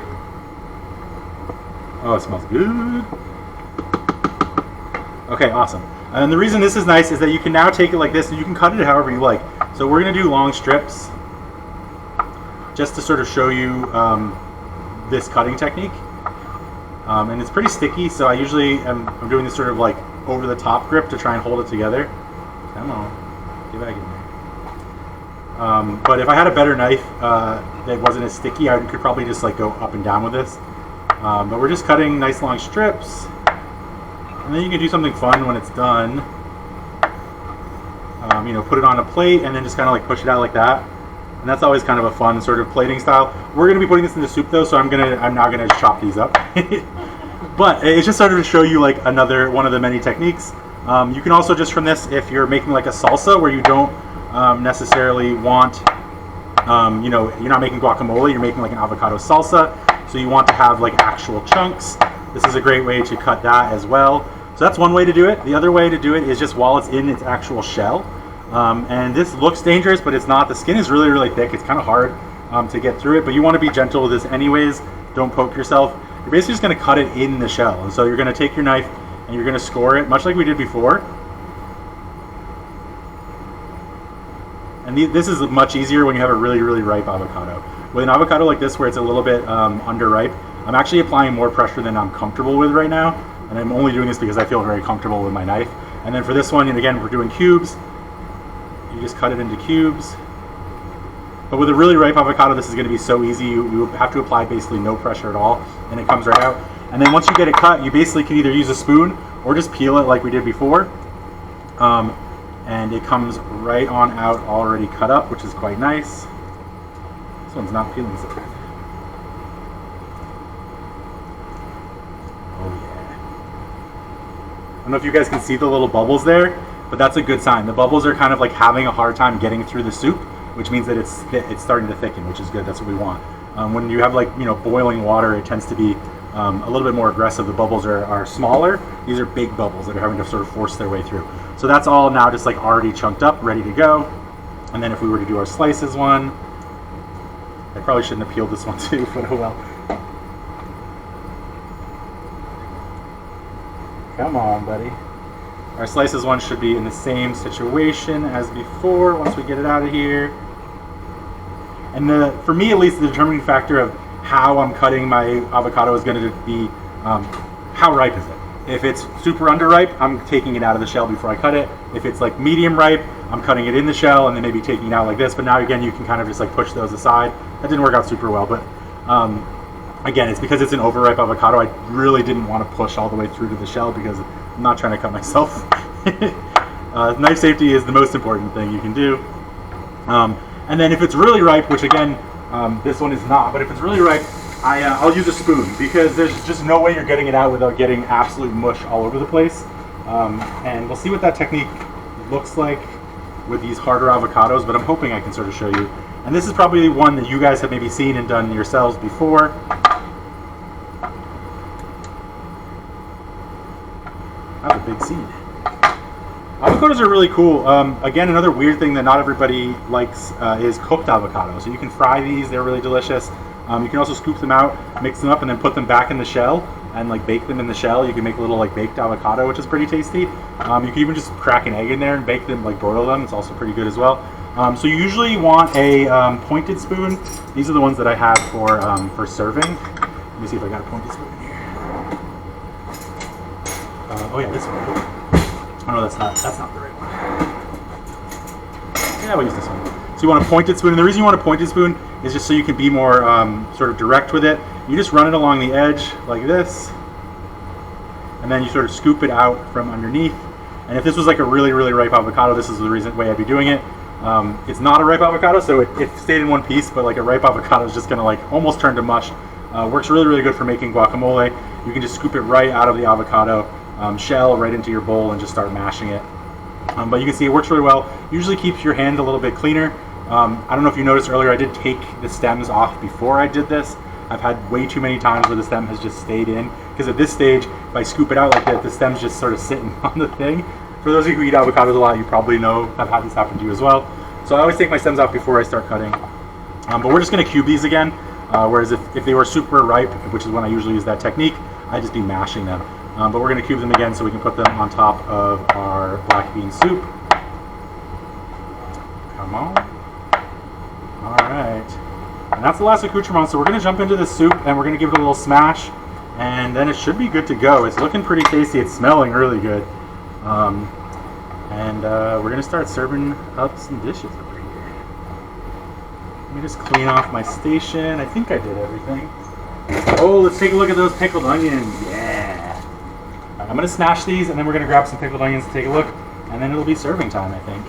Oh, it smells good. Okay, awesome. And the reason this is nice is that you can now take it like this and you can cut it however you like. So we're gonna do long strips just to sort of show you this cutting technique. And it's pretty sticky, so I usually am doing this sort of like over the top grip to try and hold it together. Come on, get back in there. But if I had a better knife that wasn't as sticky, I could probably just like go up and down with this. But we're just cutting nice long strips. And then you can do something fun when it's done. You know, put it on a plate and then just kind of like push it out like that. And that's always kind of a fun sort of plating style. We're going to be putting this in the soup though, so I'm not gonna chop these up. But it's just sort of to show you like another one of the many techniques. You can also just from this, if you're making like a salsa where you don't necessarily want, you know, you're not making guacamole, you're making like an avocado salsa, so you want to have like actual chunks. This is a great way to cut that as well. So that's one way to do it. The other way to do it is just while it's in its actual shell. And this looks dangerous, but it's not. The skin is really, really thick. It's kind of hard to get through it, but you want to be gentle with this anyways. Don't poke yourself. You're basically just going to cut it in the shell. And so you're going to take your knife and you're going to score it, much like we did before. And this is much easier when you have a really, really ripe avocado. With an avocado like this where it's a little bit underripe, I'm actually applying more pressure than I'm comfortable with right now. And I'm only doing this because I feel very comfortable with my knife. And then for this one, and again, we're doing cubes. You just cut it into cubes. But with a really ripe avocado, this is going to be so easy. You have to apply basically no pressure at all, and it comes right out. And then once you get it cut, you basically can either use a spoon or just peel it like we did before. And it comes right on out already cut up, which is quite nice. This one's not peeling so good. Oh don't know if you guys can see the little bubbles there, but that's a good sign. The bubbles are kind of like having a hard time getting through the soup, which means that it's starting to thicken, which is good. That's what we want. When you have like boiling water, it tends to be a little bit more aggressive. The bubbles are smaller. These are big bubbles that are having to sort of force their way through. So that's all now just like already chunked up, ready to go. And then if we were to do our slices one, I probably shouldn't have peeled this one too, but oh well. Come on, buddy. Our slices one should be in the same situation as before once we get it out of here. And for me at least, the determining factor of how I'm cutting my avocado is going to be how ripe is it. If it's super underripe, I'm taking it out of the shell before I cut it. If it's like medium ripe, I'm cutting it in the shell and then maybe taking it out like this. But now again, you can kind of just like push those aside. That didn't work out super well, but again, it's because it's an overripe avocado. I really didn't want to push all the way through to the shell because I'm not trying to cut myself. Knife safety is the most important thing you can do. And then if it's really ripe, which again, this one is not, but if it's really ripe, I'll use a spoon because there's just no way you're getting it out without getting absolute mush all over the place. And we'll see what that technique looks like with these harder avocados, but I'm hoping I can sort of show you. And this is probably one that you guys have maybe seen and done yourselves before. That's a big seed. Avocados are really cool. Again, another weird thing that not everybody likes is cooked avocado. So you can fry these, they're really delicious. You can also scoop them out, mix them up, and then put them back in the shell and like bake them in the shell. You can make a little like baked avocado, which is pretty tasty. You can even just crack an egg in there and bake them, like broil them. It's also pretty good as well. So you usually want a pointed spoon. These are the ones that I have for serving. Let me see if I got a pointed spoon in here. Oh yeah, this one. Oh no, that's not the right one. Yeah, we'll use this one. So you want a pointed spoon, and the reason you want a pointed spoon is just so you can be more sort of direct with it. You just run it along the edge like this, and then you sort of scoop it out from underneath. And if this was like a really, really ripe avocado, this is the way I'd be doing it. It's not a ripe avocado, so it stayed in one piece, but like a ripe avocado is just gonna like almost turn to mush. Works really, really good for making guacamole. You can just scoop it right out of the avocado shell right into your bowl and just start mashing it. But you can see it works really well. Usually keeps your hand a little bit cleaner. I don't know if you noticed earlier, I did take the stems off before I did this. I've had way too many times where the stem has just stayed in, because at this stage, if I scoop it out like that, the stem's just sort of sitting on the thing. For those of you who eat avocados a lot, you probably know I've had this happen to you as well. So I always take my stems out before I start cutting. But we're just going to cube these again, whereas if they were super ripe, which is when I usually use that technique, I'd just be mashing them. But we're going to cube them again so we can put them on top of our black bean soup. Come on. All right. And that's the last accoutrement. So we're going to jump into the soup and we're going to give it a little smash. And then it should be good to go. It's looking pretty tasty. It's smelling really good. We're going to start serving up some dishes over here. Let me just clean off my station. I think I did everything. Oh, let's take a look at those pickled onions. Yeah. I'm going to smash these and then we're going to grab some pickled onions to take a look. And then it'll be serving time, I think.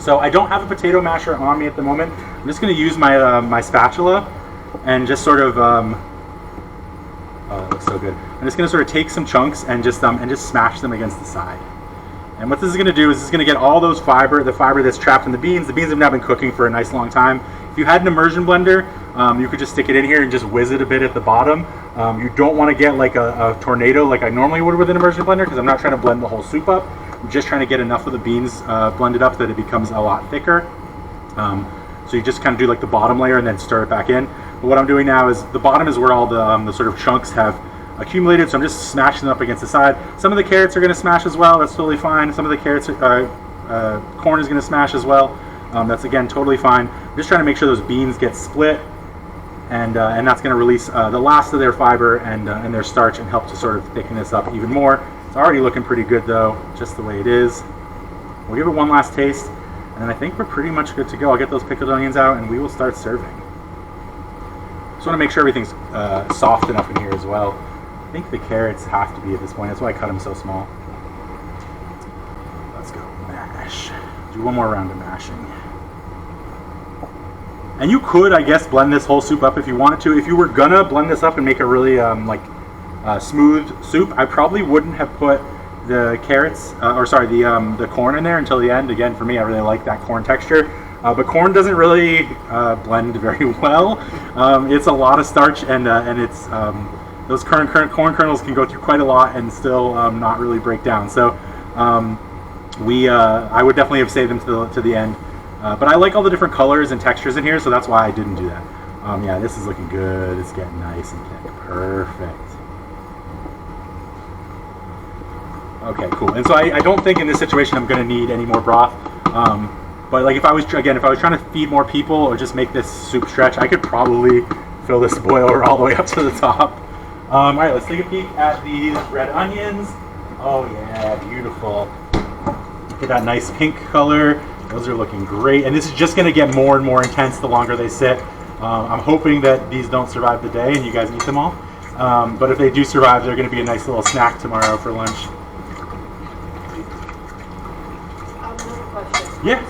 So I don't have a potato masher on me at the moment. I'm just going to use my my spatula and just sort of oh, it looks so good. I'm just going to sort of take some chunks and just smash them against the side. And what this is going to do is it's going to get all those the fiber that's trapped in the beans. The beans have now been cooking for a nice long time. If you had an immersion blender, you could just stick it in here and just whiz it a bit at the bottom. You don't want to get like a tornado like I normally would with an immersion blender, because I'm not trying to blend the whole soup up. I'm just trying to get enough of the beans blended up that it becomes a lot thicker. So you just kind of do like the bottom layer and then stir it back in. But what I'm doing now is the bottom is where all the sort of chunks have accumulated, so I'm just smashing them up against the side. Some of the carrots are going to smash as well. That's totally fine. Some of the carrots, corn is going to smash as well. That's again totally fine. I'm just trying to make sure those beans get split, and that's going to release the last of their fiber and their starch and help to sort of thicken this up even more. It's already looking pretty good though, just the way it is. We'll give it one last taste, and then I think we're pretty much good to go. I'll get those pickled onions out and we will start serving. Just want to make sure everything's soft enough in here as well. I think the carrots have to be at this point. That's why I cut them so small. Let's go mash. Do one more round of mashing. And you could, I guess, blend this whole soup up if you wanted to. If you were gonna blend this up and make a really smooth soup, I probably wouldn't have put carrots, the corn in there until the end. Again, for me, I really like that corn texture. But corn doesn't really blend very well. It's a lot of starch, and it's those corn kernels can go through quite a lot and still not really break down. So I would definitely have saved them to the end. But I like all the different colors and textures in here, so that's why I didn't do that. Yeah, this is looking good. It's getting nice and thick. Perfect. Okay, cool. And so I don't think in this situation I'm going to need any more broth. But like if I was trying to feed more people or just make this soup stretch, I could probably fill this boiler all the way up to the top. All right, let's take a peek at these red onions. Oh yeah, beautiful. Look at that nice pink color. Those are looking great. And this is just going to get more and more intense the longer they sit. I'm hoping that these don't survive the day and you guys eat them all. But if they do survive, they're going to be a nice little snack tomorrow for lunch. Another question. Yeah.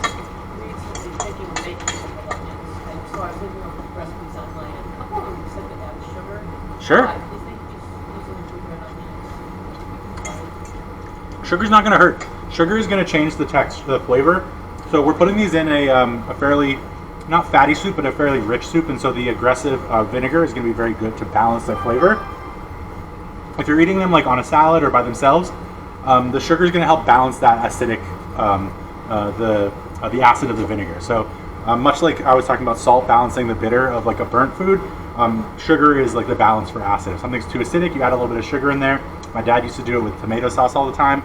Recently thinking of making some onions, and so I was looking up recipes online, and a couple of them said they have sugar. Sure. Why? Do you think just using red onions? Sugar's not going to hurt. Sugar is going to change the flavor. So we're putting these in a fairly, not fatty soup, but a fairly rich soup, and so the aggressive vinegar is going to be very good to balance that flavor. If you're eating them like on a salad or by themselves, the sugar is going to help balance that acidic, the acid of the vinegar. So much like I was talking about salt balancing the bitter of like a burnt food, sugar is like the balance for acid. If something's too acidic, you add a little bit of sugar in there. My dad used to do it with tomato sauce all the time.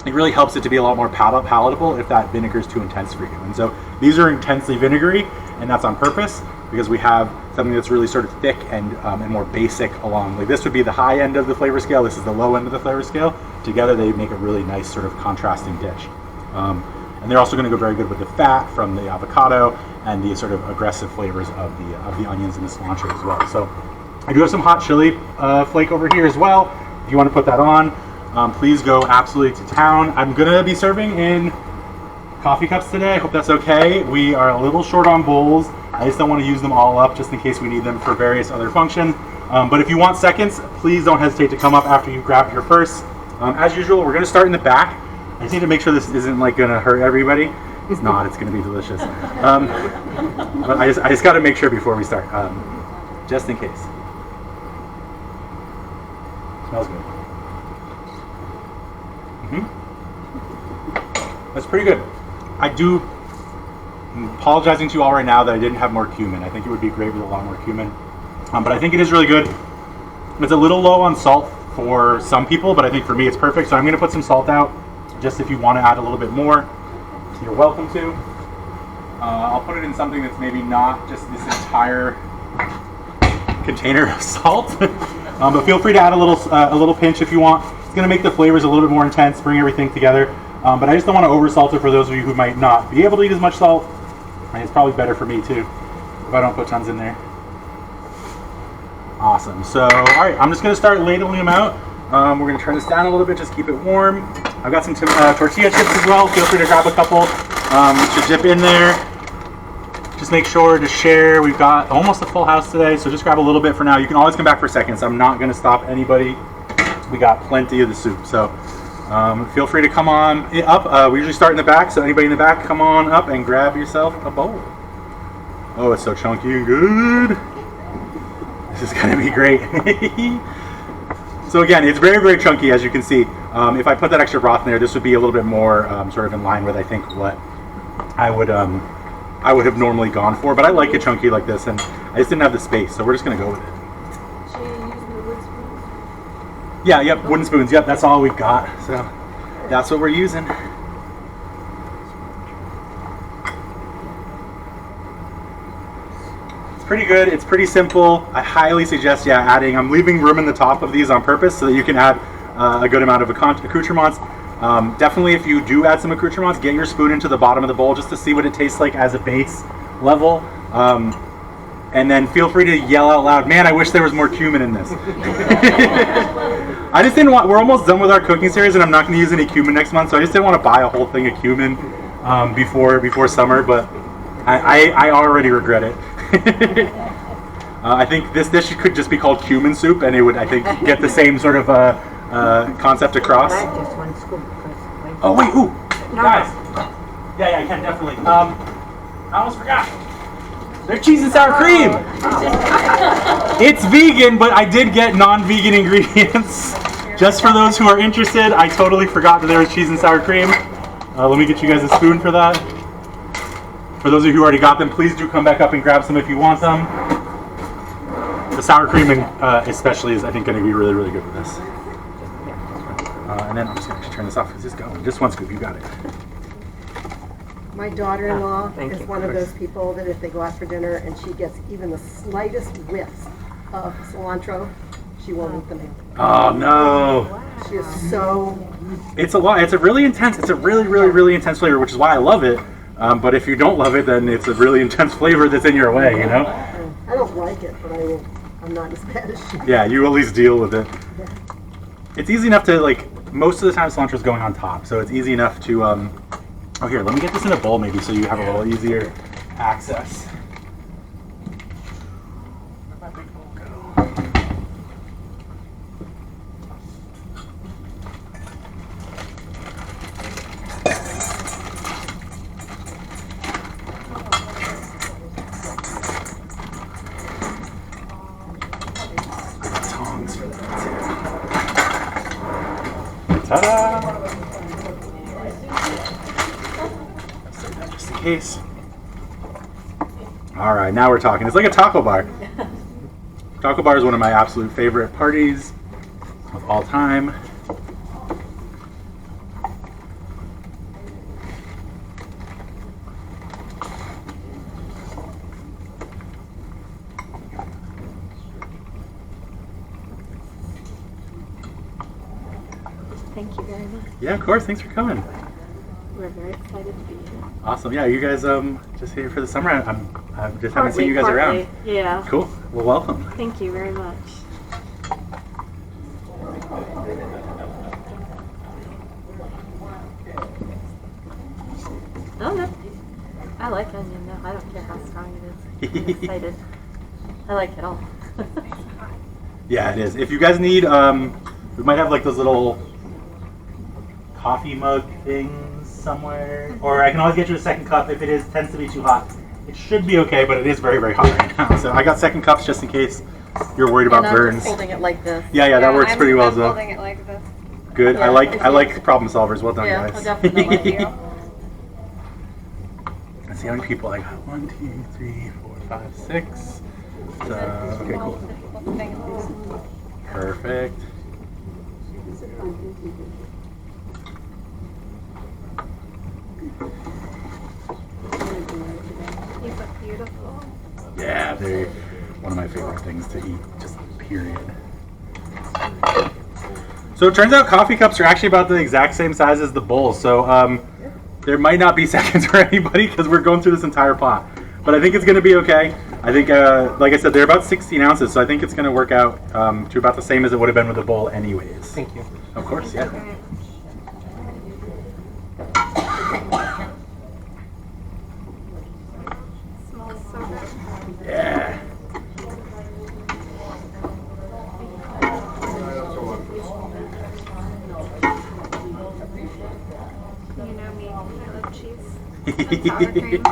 It really helps it to be a lot more palatable if that vinegar is too intense for you. And so these are intensely vinegary, and that's on purpose because we have something that's really sort of thick and more basic along. Like this would be the high end of the flavor scale. This is the low end of the flavor scale. Together they make a really nice sort of contrasting dish. And they're also going to go very good with the fat from the avocado and the sort of aggressive flavors of the onions and the cilantro as well. So I do have some hot chili flake over here as well. If you want to put that on, please go absolutely to town. I'm going to be serving in coffee cups today. I hope that's okay. We are a little short on bowls. I just don't want to use them all up just in case we need them for various other functions. But if you want seconds, please don't hesitate to come up after you grab your first. As usual, we're going to start in the back. I just need to make sure this isn't like going to hurt everybody. It's not. It's going to be delicious. But I just got to make sure before we start, just in case. Smells good. That's pretty good. I'm apologizing to you all right now that I didn't have more cumin. I think it would be great with a lot more cumin. But I think it is really good. It's a little low on salt for some people, but I think for me it's perfect. So I'm going to put some salt out, just if you want to add a little bit more, you're welcome to. I'll put it in something that's maybe not just this entire container of salt. But feel free to add a little pinch if you want. It's going to make the flavors a little bit more intense, bring everything together. But I just don't want to over salt it for those of you who might not be able to eat as much salt. And it's probably better for me too if I don't put tons in there. Awesome. So, all right, I'm just going to start ladling them out. We're going to turn this down a little bit, just keep it warm. I've got some tortilla chips as well. Feel free to grab a couple to dip in there. Just make sure to share. We've got almost a full house today, so just grab a little bit for now. You can always come back for seconds. I'm not going to stop anybody. We got plenty of the soup, so feel free to come on up. We usually start in the back, so anybody in the back, come on up and grab yourself a bowl. Oh, it's so chunky and good. This is going to be great. So again, it's very, very chunky, as you can see. If I put that extra broth in there, this would be a little bit more sort of in line with, I think, what I would have normally gone for. But I like it chunky like this, and I just didn't have the space, so we're just going to go with it. So you're using the wood spoons? Yeah, yep, wooden spoons. Yep, that's all we've got. So that's what we're using. Pretty good. It's pretty simple. I highly suggest adding. I'm leaving room in the top of these on purpose so that you can add a good amount of accoutrements. Definitely, if you do add some accoutrements, get your spoon into the bottom of the bowl just to see what it tastes like as a base level. And then feel free to yell out loud, "Man, I wish there was more cumin in this." I just didn't want. We're almost done with our cooking series, and I'm not going to use any cumin next month, so I just didn't want to buy a whole thing of cumin before summer. But I already regret it. I think this dish could just be called cumin soup, and it would, I think, get the same sort of concept across. I just one scoop because Oh wait, ooh, No. guys. Yeah, I can definitely. I almost forgot. There's cheese and sour cream. It's vegan, but I did get non-vegan ingredients. Just for those who are interested, I totally forgot that there was cheese and sour cream. Let me get you guys a spoon for that. For those of you who already got them, please do come back up and grab some if you want them. The sour cream, especially, is I think going to be really, really good with this. And then I'm just going to turn this off. Is this going? Just one scoop. You got it. My daughter-in-law Thank is you. one of those people that if they go out for dinner and she gets even the slightest whiff of cilantro, she won't eat them. Oh no! She is so. It's a lot. It's a really intense. It's a really, really, really intense flavor, which is why I love it. But if you don't love it, then it's a really intense flavor that's in your way. You know? I don't like it, but I'm not as bad as she. Yeah, you at least deal with it. It's easy enough to like. Most of the time, cilantro's going on top, so it's easy enough to. Oh, here, let me get this in a bowl maybe so you have a little easier access. Where'd my big bowl go? Tongs for that. Ta-da! Just in case. All right, now we're talking. It's like a taco bar. Taco bar is one of my absolute favorite parties of all time. Thank you very much. Yeah, of course. Thanks for coming. We're very excited to be here. Awesome. Yeah, you guys just here for the summer. I just haven't seen you guys around. Yeah. Cool. Well, welcome. Thank you very much. Oh no. I like onion though. I don't care how strong it is. I'm excited. I like it all. Yeah, it is. If you guys need, we might have like those little coffee mug things somewhere, or I can always get you a second cup if it tends to be too hot. It should be okay, but it is very, very hot right now. So I got second cups just in case you're worried about And I'm burns. just holding it like this. Yeah, that works pretty well as well. Holding it like this. Good. Yeah, I like problem solvers. Well done, Yeah, guys. definitely. Let's see how many people I got. 1, 2, 3, 4, 5, 6. Okay, cool. Perfect. These look beautiful. Yeah, they're one of my favorite things to eat, just period. So it turns out coffee cups are actually about the exact same size as the bowl. So there might not be seconds for anybody because we're going through this entire pot. But I think it's going to be okay. I think, like I said, they're about 16 ounces. So I think it's going to work out to about the same as it would have been with the bowl anyways. Thank you. Of course, yeah. Smells so good. Yeah. You know me. I love cheese. Sour cream.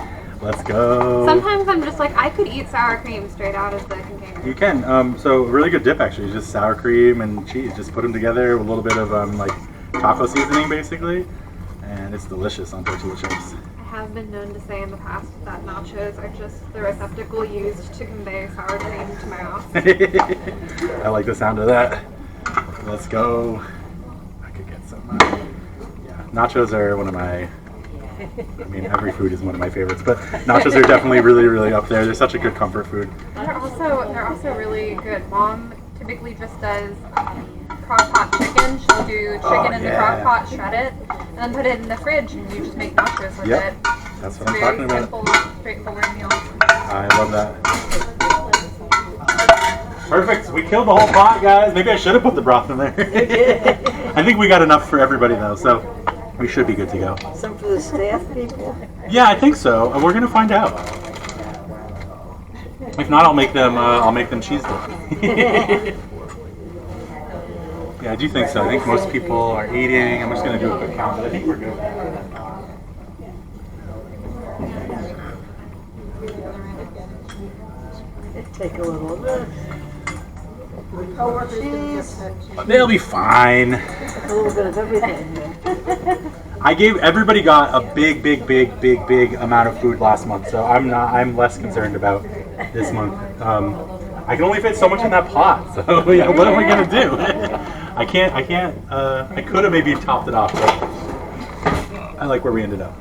Let's go. Sometimes I'm just like, I could eat sour cream straight out of the container. You can. So really good dip actually. Just sour cream and cheese. Just put them together with a little bit of like taco seasoning basically, and it's delicious on tortilla chips. I have been known to say in the past that nachos are just the receptacle used to convey sour cream to my mouth. I like the sound of that. Let's go. I could get some. Yeah, nachos are one of my. I mean, every food is one of my favorites, but nachos are definitely really, really up there. They're such a good comfort food. They're also really good. Mom typically just does crock pot chicken. She'll do chicken in the yeah. crock pot, shred it, and then put it in the fridge, and you just make nachos with Yep. it. That's what It's I'm very talking about. simple, straightforward meal. I love that. Perfect. We killed the whole pot, guys. Maybe I should have put the broth in there. I think we got enough for everybody though, so we should be good to go. Some for the staff people. Yeah, I think so. We're gonna find out. If not, I'll make them cheese dip. Yeah, I do think so. I think most people are eating. I'm just going to do a quick count, but I think we're good. Take a little of this. Cheese. They'll be fine. A little bit of everything here. Everybody got a big amount of food last month, so I'm less concerned about this month. I can only fit so much in that pot, so yeah, what am I gonna do? I could have maybe topped it off, but I like where we ended up.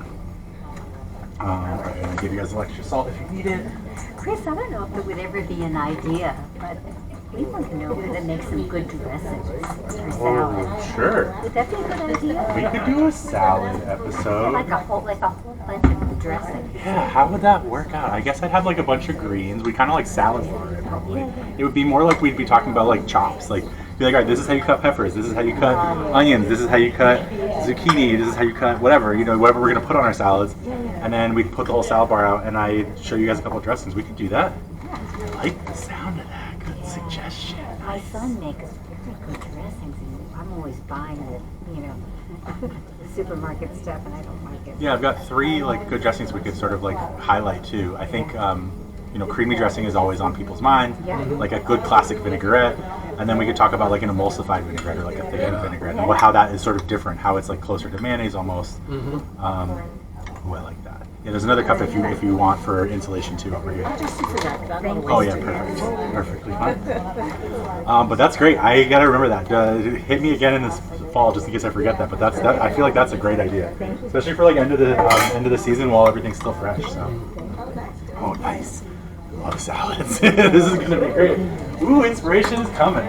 I'm gonna give you guys a little extra salt if you need it. Chris, I don't know if it would ever be an idea, but we want to know how to make some good dressings for salad. Oh, sure. Would that be a good idea? We could do a salad episode. Like a whole bunch of dressings. Yeah, how would that work out? I guess I'd have like a bunch of greens. We kind of like salad for it, probably. It would be more like we'd be talking about like chops. Like, be like, all right, this is how you cut peppers. This is how you cut onions. This is how you cut zucchini. This is how you cut whatever, whatever we're gonna put on our salads. And then we'd put the whole salad bar out, and I'd show you guys a couple of dressings. We could do that. I like the sound of that. Good suggestion. My son makes very good dressings, and I'm always buying the supermarket stuff, and I don't like it. Yeah, I've got 3 like good dressings we could sort of like highlight too. I think creamy dressing is always on people's mind, like a good classic vinaigrette, and then we could talk about like an emulsified vinaigrette or like a thickened vinaigrette and how that is sort of different, how it's like closer to mayonnaise almost. I like that. Yeah, there's another cup if you want for insulation too over here. Oh yeah, perfect, perfectly fine. But that's great. I gotta remember that. Hit me again in this fall just in case I forget that. But I feel like that's a great idea, especially for like end of the season while everything's still fresh. So, oh nice. Love salads. This is gonna be great. Ooh, inspiration is coming.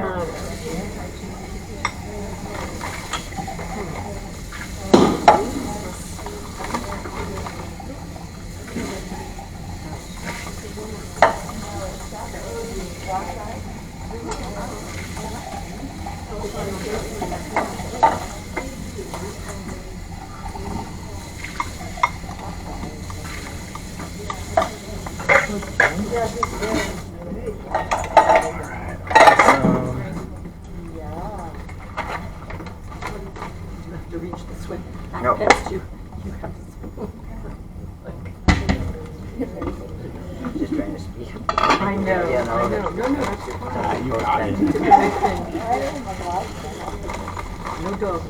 Nope. You have to spoon. Just trying to speak. I know. Yeah, no. No, that's your fine. You got it. It's a big thing. No dog.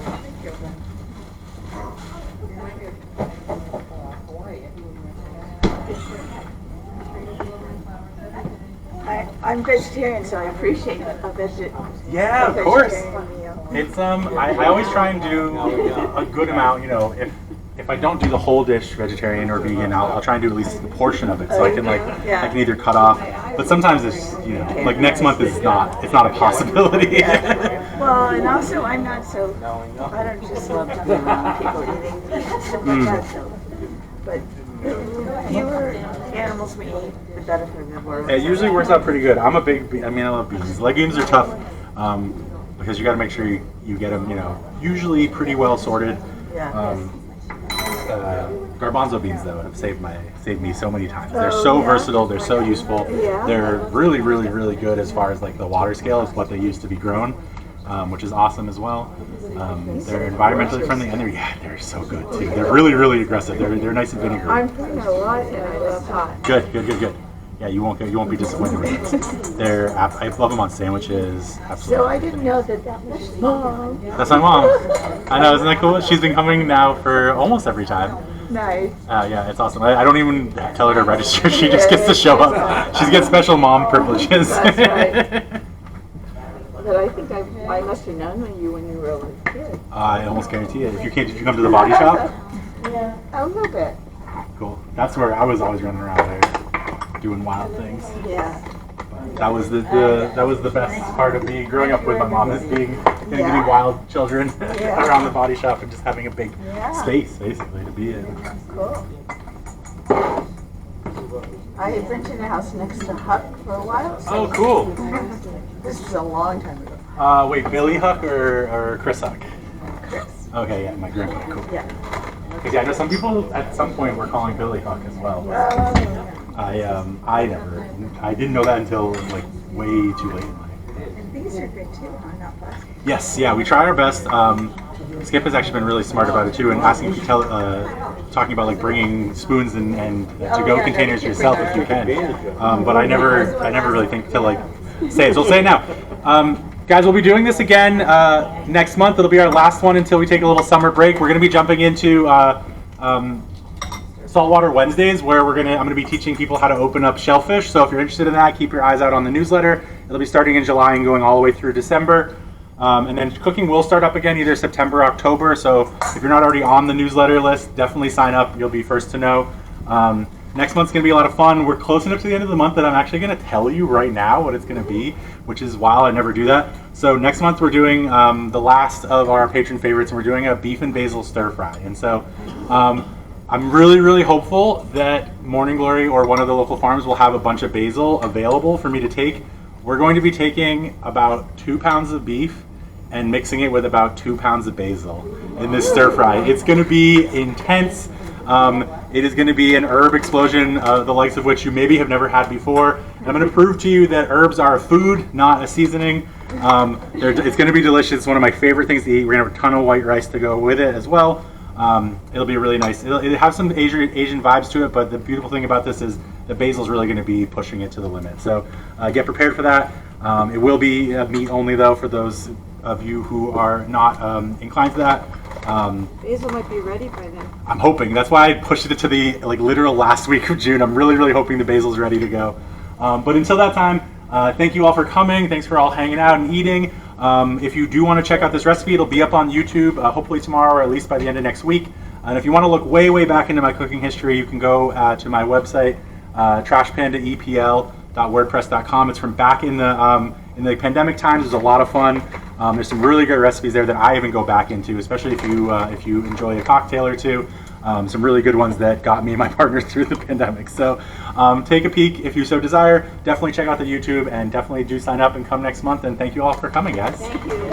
I'm vegetarian, so I appreciate a vegetarian. Yeah, of course. It's I always try and do a good amount. If I don't do the whole dish vegetarian or vegan, I'll try and do at least a portion of it, so I can I can either cut off. But sometimes it's like next month it's not a possibility. Well, and also I'm not so. I don't just love to be around people eating stuff like that. So, but the fewer animals we eat, the better for the world. It usually works out pretty good. I love beans. Legumes are tough because you got to make sure you get them, usually pretty well sorted. Garbanzo beans though have saved me so many times. They're so versatile. They're so useful. They're really, really, really good as far as like the water scale is what they used to be grown, which is awesome as well. They're environmentally friendly and they're so good too. They're really, really aggressive. They're nice and vinegary. I'm putting a lot in. I love hot. Good. Yeah, you won't be disappointed with those. I love them on sandwiches. Absolutely. So I didn't know that was Mom. That's my mom. I know, isn't that cool? She's been coming now for almost every time. Nice. Yeah, it's awesome. I don't even tell her to register. She just gets to show up. She's got special mom privileges. That's right. But I think I must have known you when you were a little kid. I almost guarantee it. Did you come to the body shop? Yeah, a little bit. Cool. That's where I was always running around there, doing wild things. Yeah. But that was the best part of me growing up with my mom is getting to be wild children around the body shop and just having a big space basically to be in. Cool. I had rented a house next to Huck for a while. So Oh, cool. This was a long time ago. Wait, Billy Huck or Chris Huck? Chris. Okay, yeah, my grandpa. Cool. Yeah. Because I know some people at some point were calling Billy Huck as well. I didn't know that until like way too late in life. These are good too, huh? Not plastic. Yes, yeah, we try our best. Skip has actually been really smart about it too, and asking to talking about like bringing spoons and to-go containers yourself if you can. But I never really think to like say it. So I'll say it now. Guys, we'll be doing this again next month. It'll be our last one until we take a little summer break. We're going to be jumping into Saltwater Wednesdays, where I'm going to be teaching people how to open up shellfish. So if you're interested in that, keep your eyes out on the newsletter. It'll be starting in July and going all the way through December. And then cooking will start up again either September or October. So if you're not already on the newsletter list, definitely sign up. You'll be first to know. Next month's going to be a lot of fun. We're close enough to the end of the month that I'm actually going to tell you right now what it's going to be, which is wild. I never do that. So next month we're doing the last of our patron favorites, and we're doing a beef and basil stir fry. And so I'm really, really hopeful that Morning Glory or one of the local farms will have a bunch of basil available for me to take. We're going to be taking about 2 pounds of beef and mixing it with about 2 pounds of basil in this stir fry. It's going to be intense. It is going to be an herb explosion, the likes of which you maybe have never had before. And I'm going to prove to you that herbs are a food, not a seasoning. It's going to be delicious. It's one of my favorite things to eat. We're going to have a ton of white rice to go with it as well. It'll be really nice. It'll have some Asian vibes to it, but the beautiful thing about this is the basil is really going to be pushing it to the limit. So get prepared for that. It will be meat only, though, for those of you who are not inclined to that. Basil might be ready by then. I'm hoping. That's why I pushed it to the literal last week of June. I'm really, really hoping the basil's ready to go. But until that time, thank you all for coming. Thanks for all hanging out and eating. If you do want to check out this recipe, it'll be up on YouTube hopefully tomorrow or at least by the end of next week. And if you want to look way, way back into my cooking history, you can go to my website, trashpandaepl.wordpress.com. It's from back in the pandemic times. There's a lot of fun. There's some really good recipes there that I even go back into, especially if you enjoy a cocktail or two. Some really good ones that got me and my partner through the pandemic. So take a peek if you so desire. Definitely check out the YouTube and definitely do sign up and come next month. And thank you all for coming, guys. Thank you.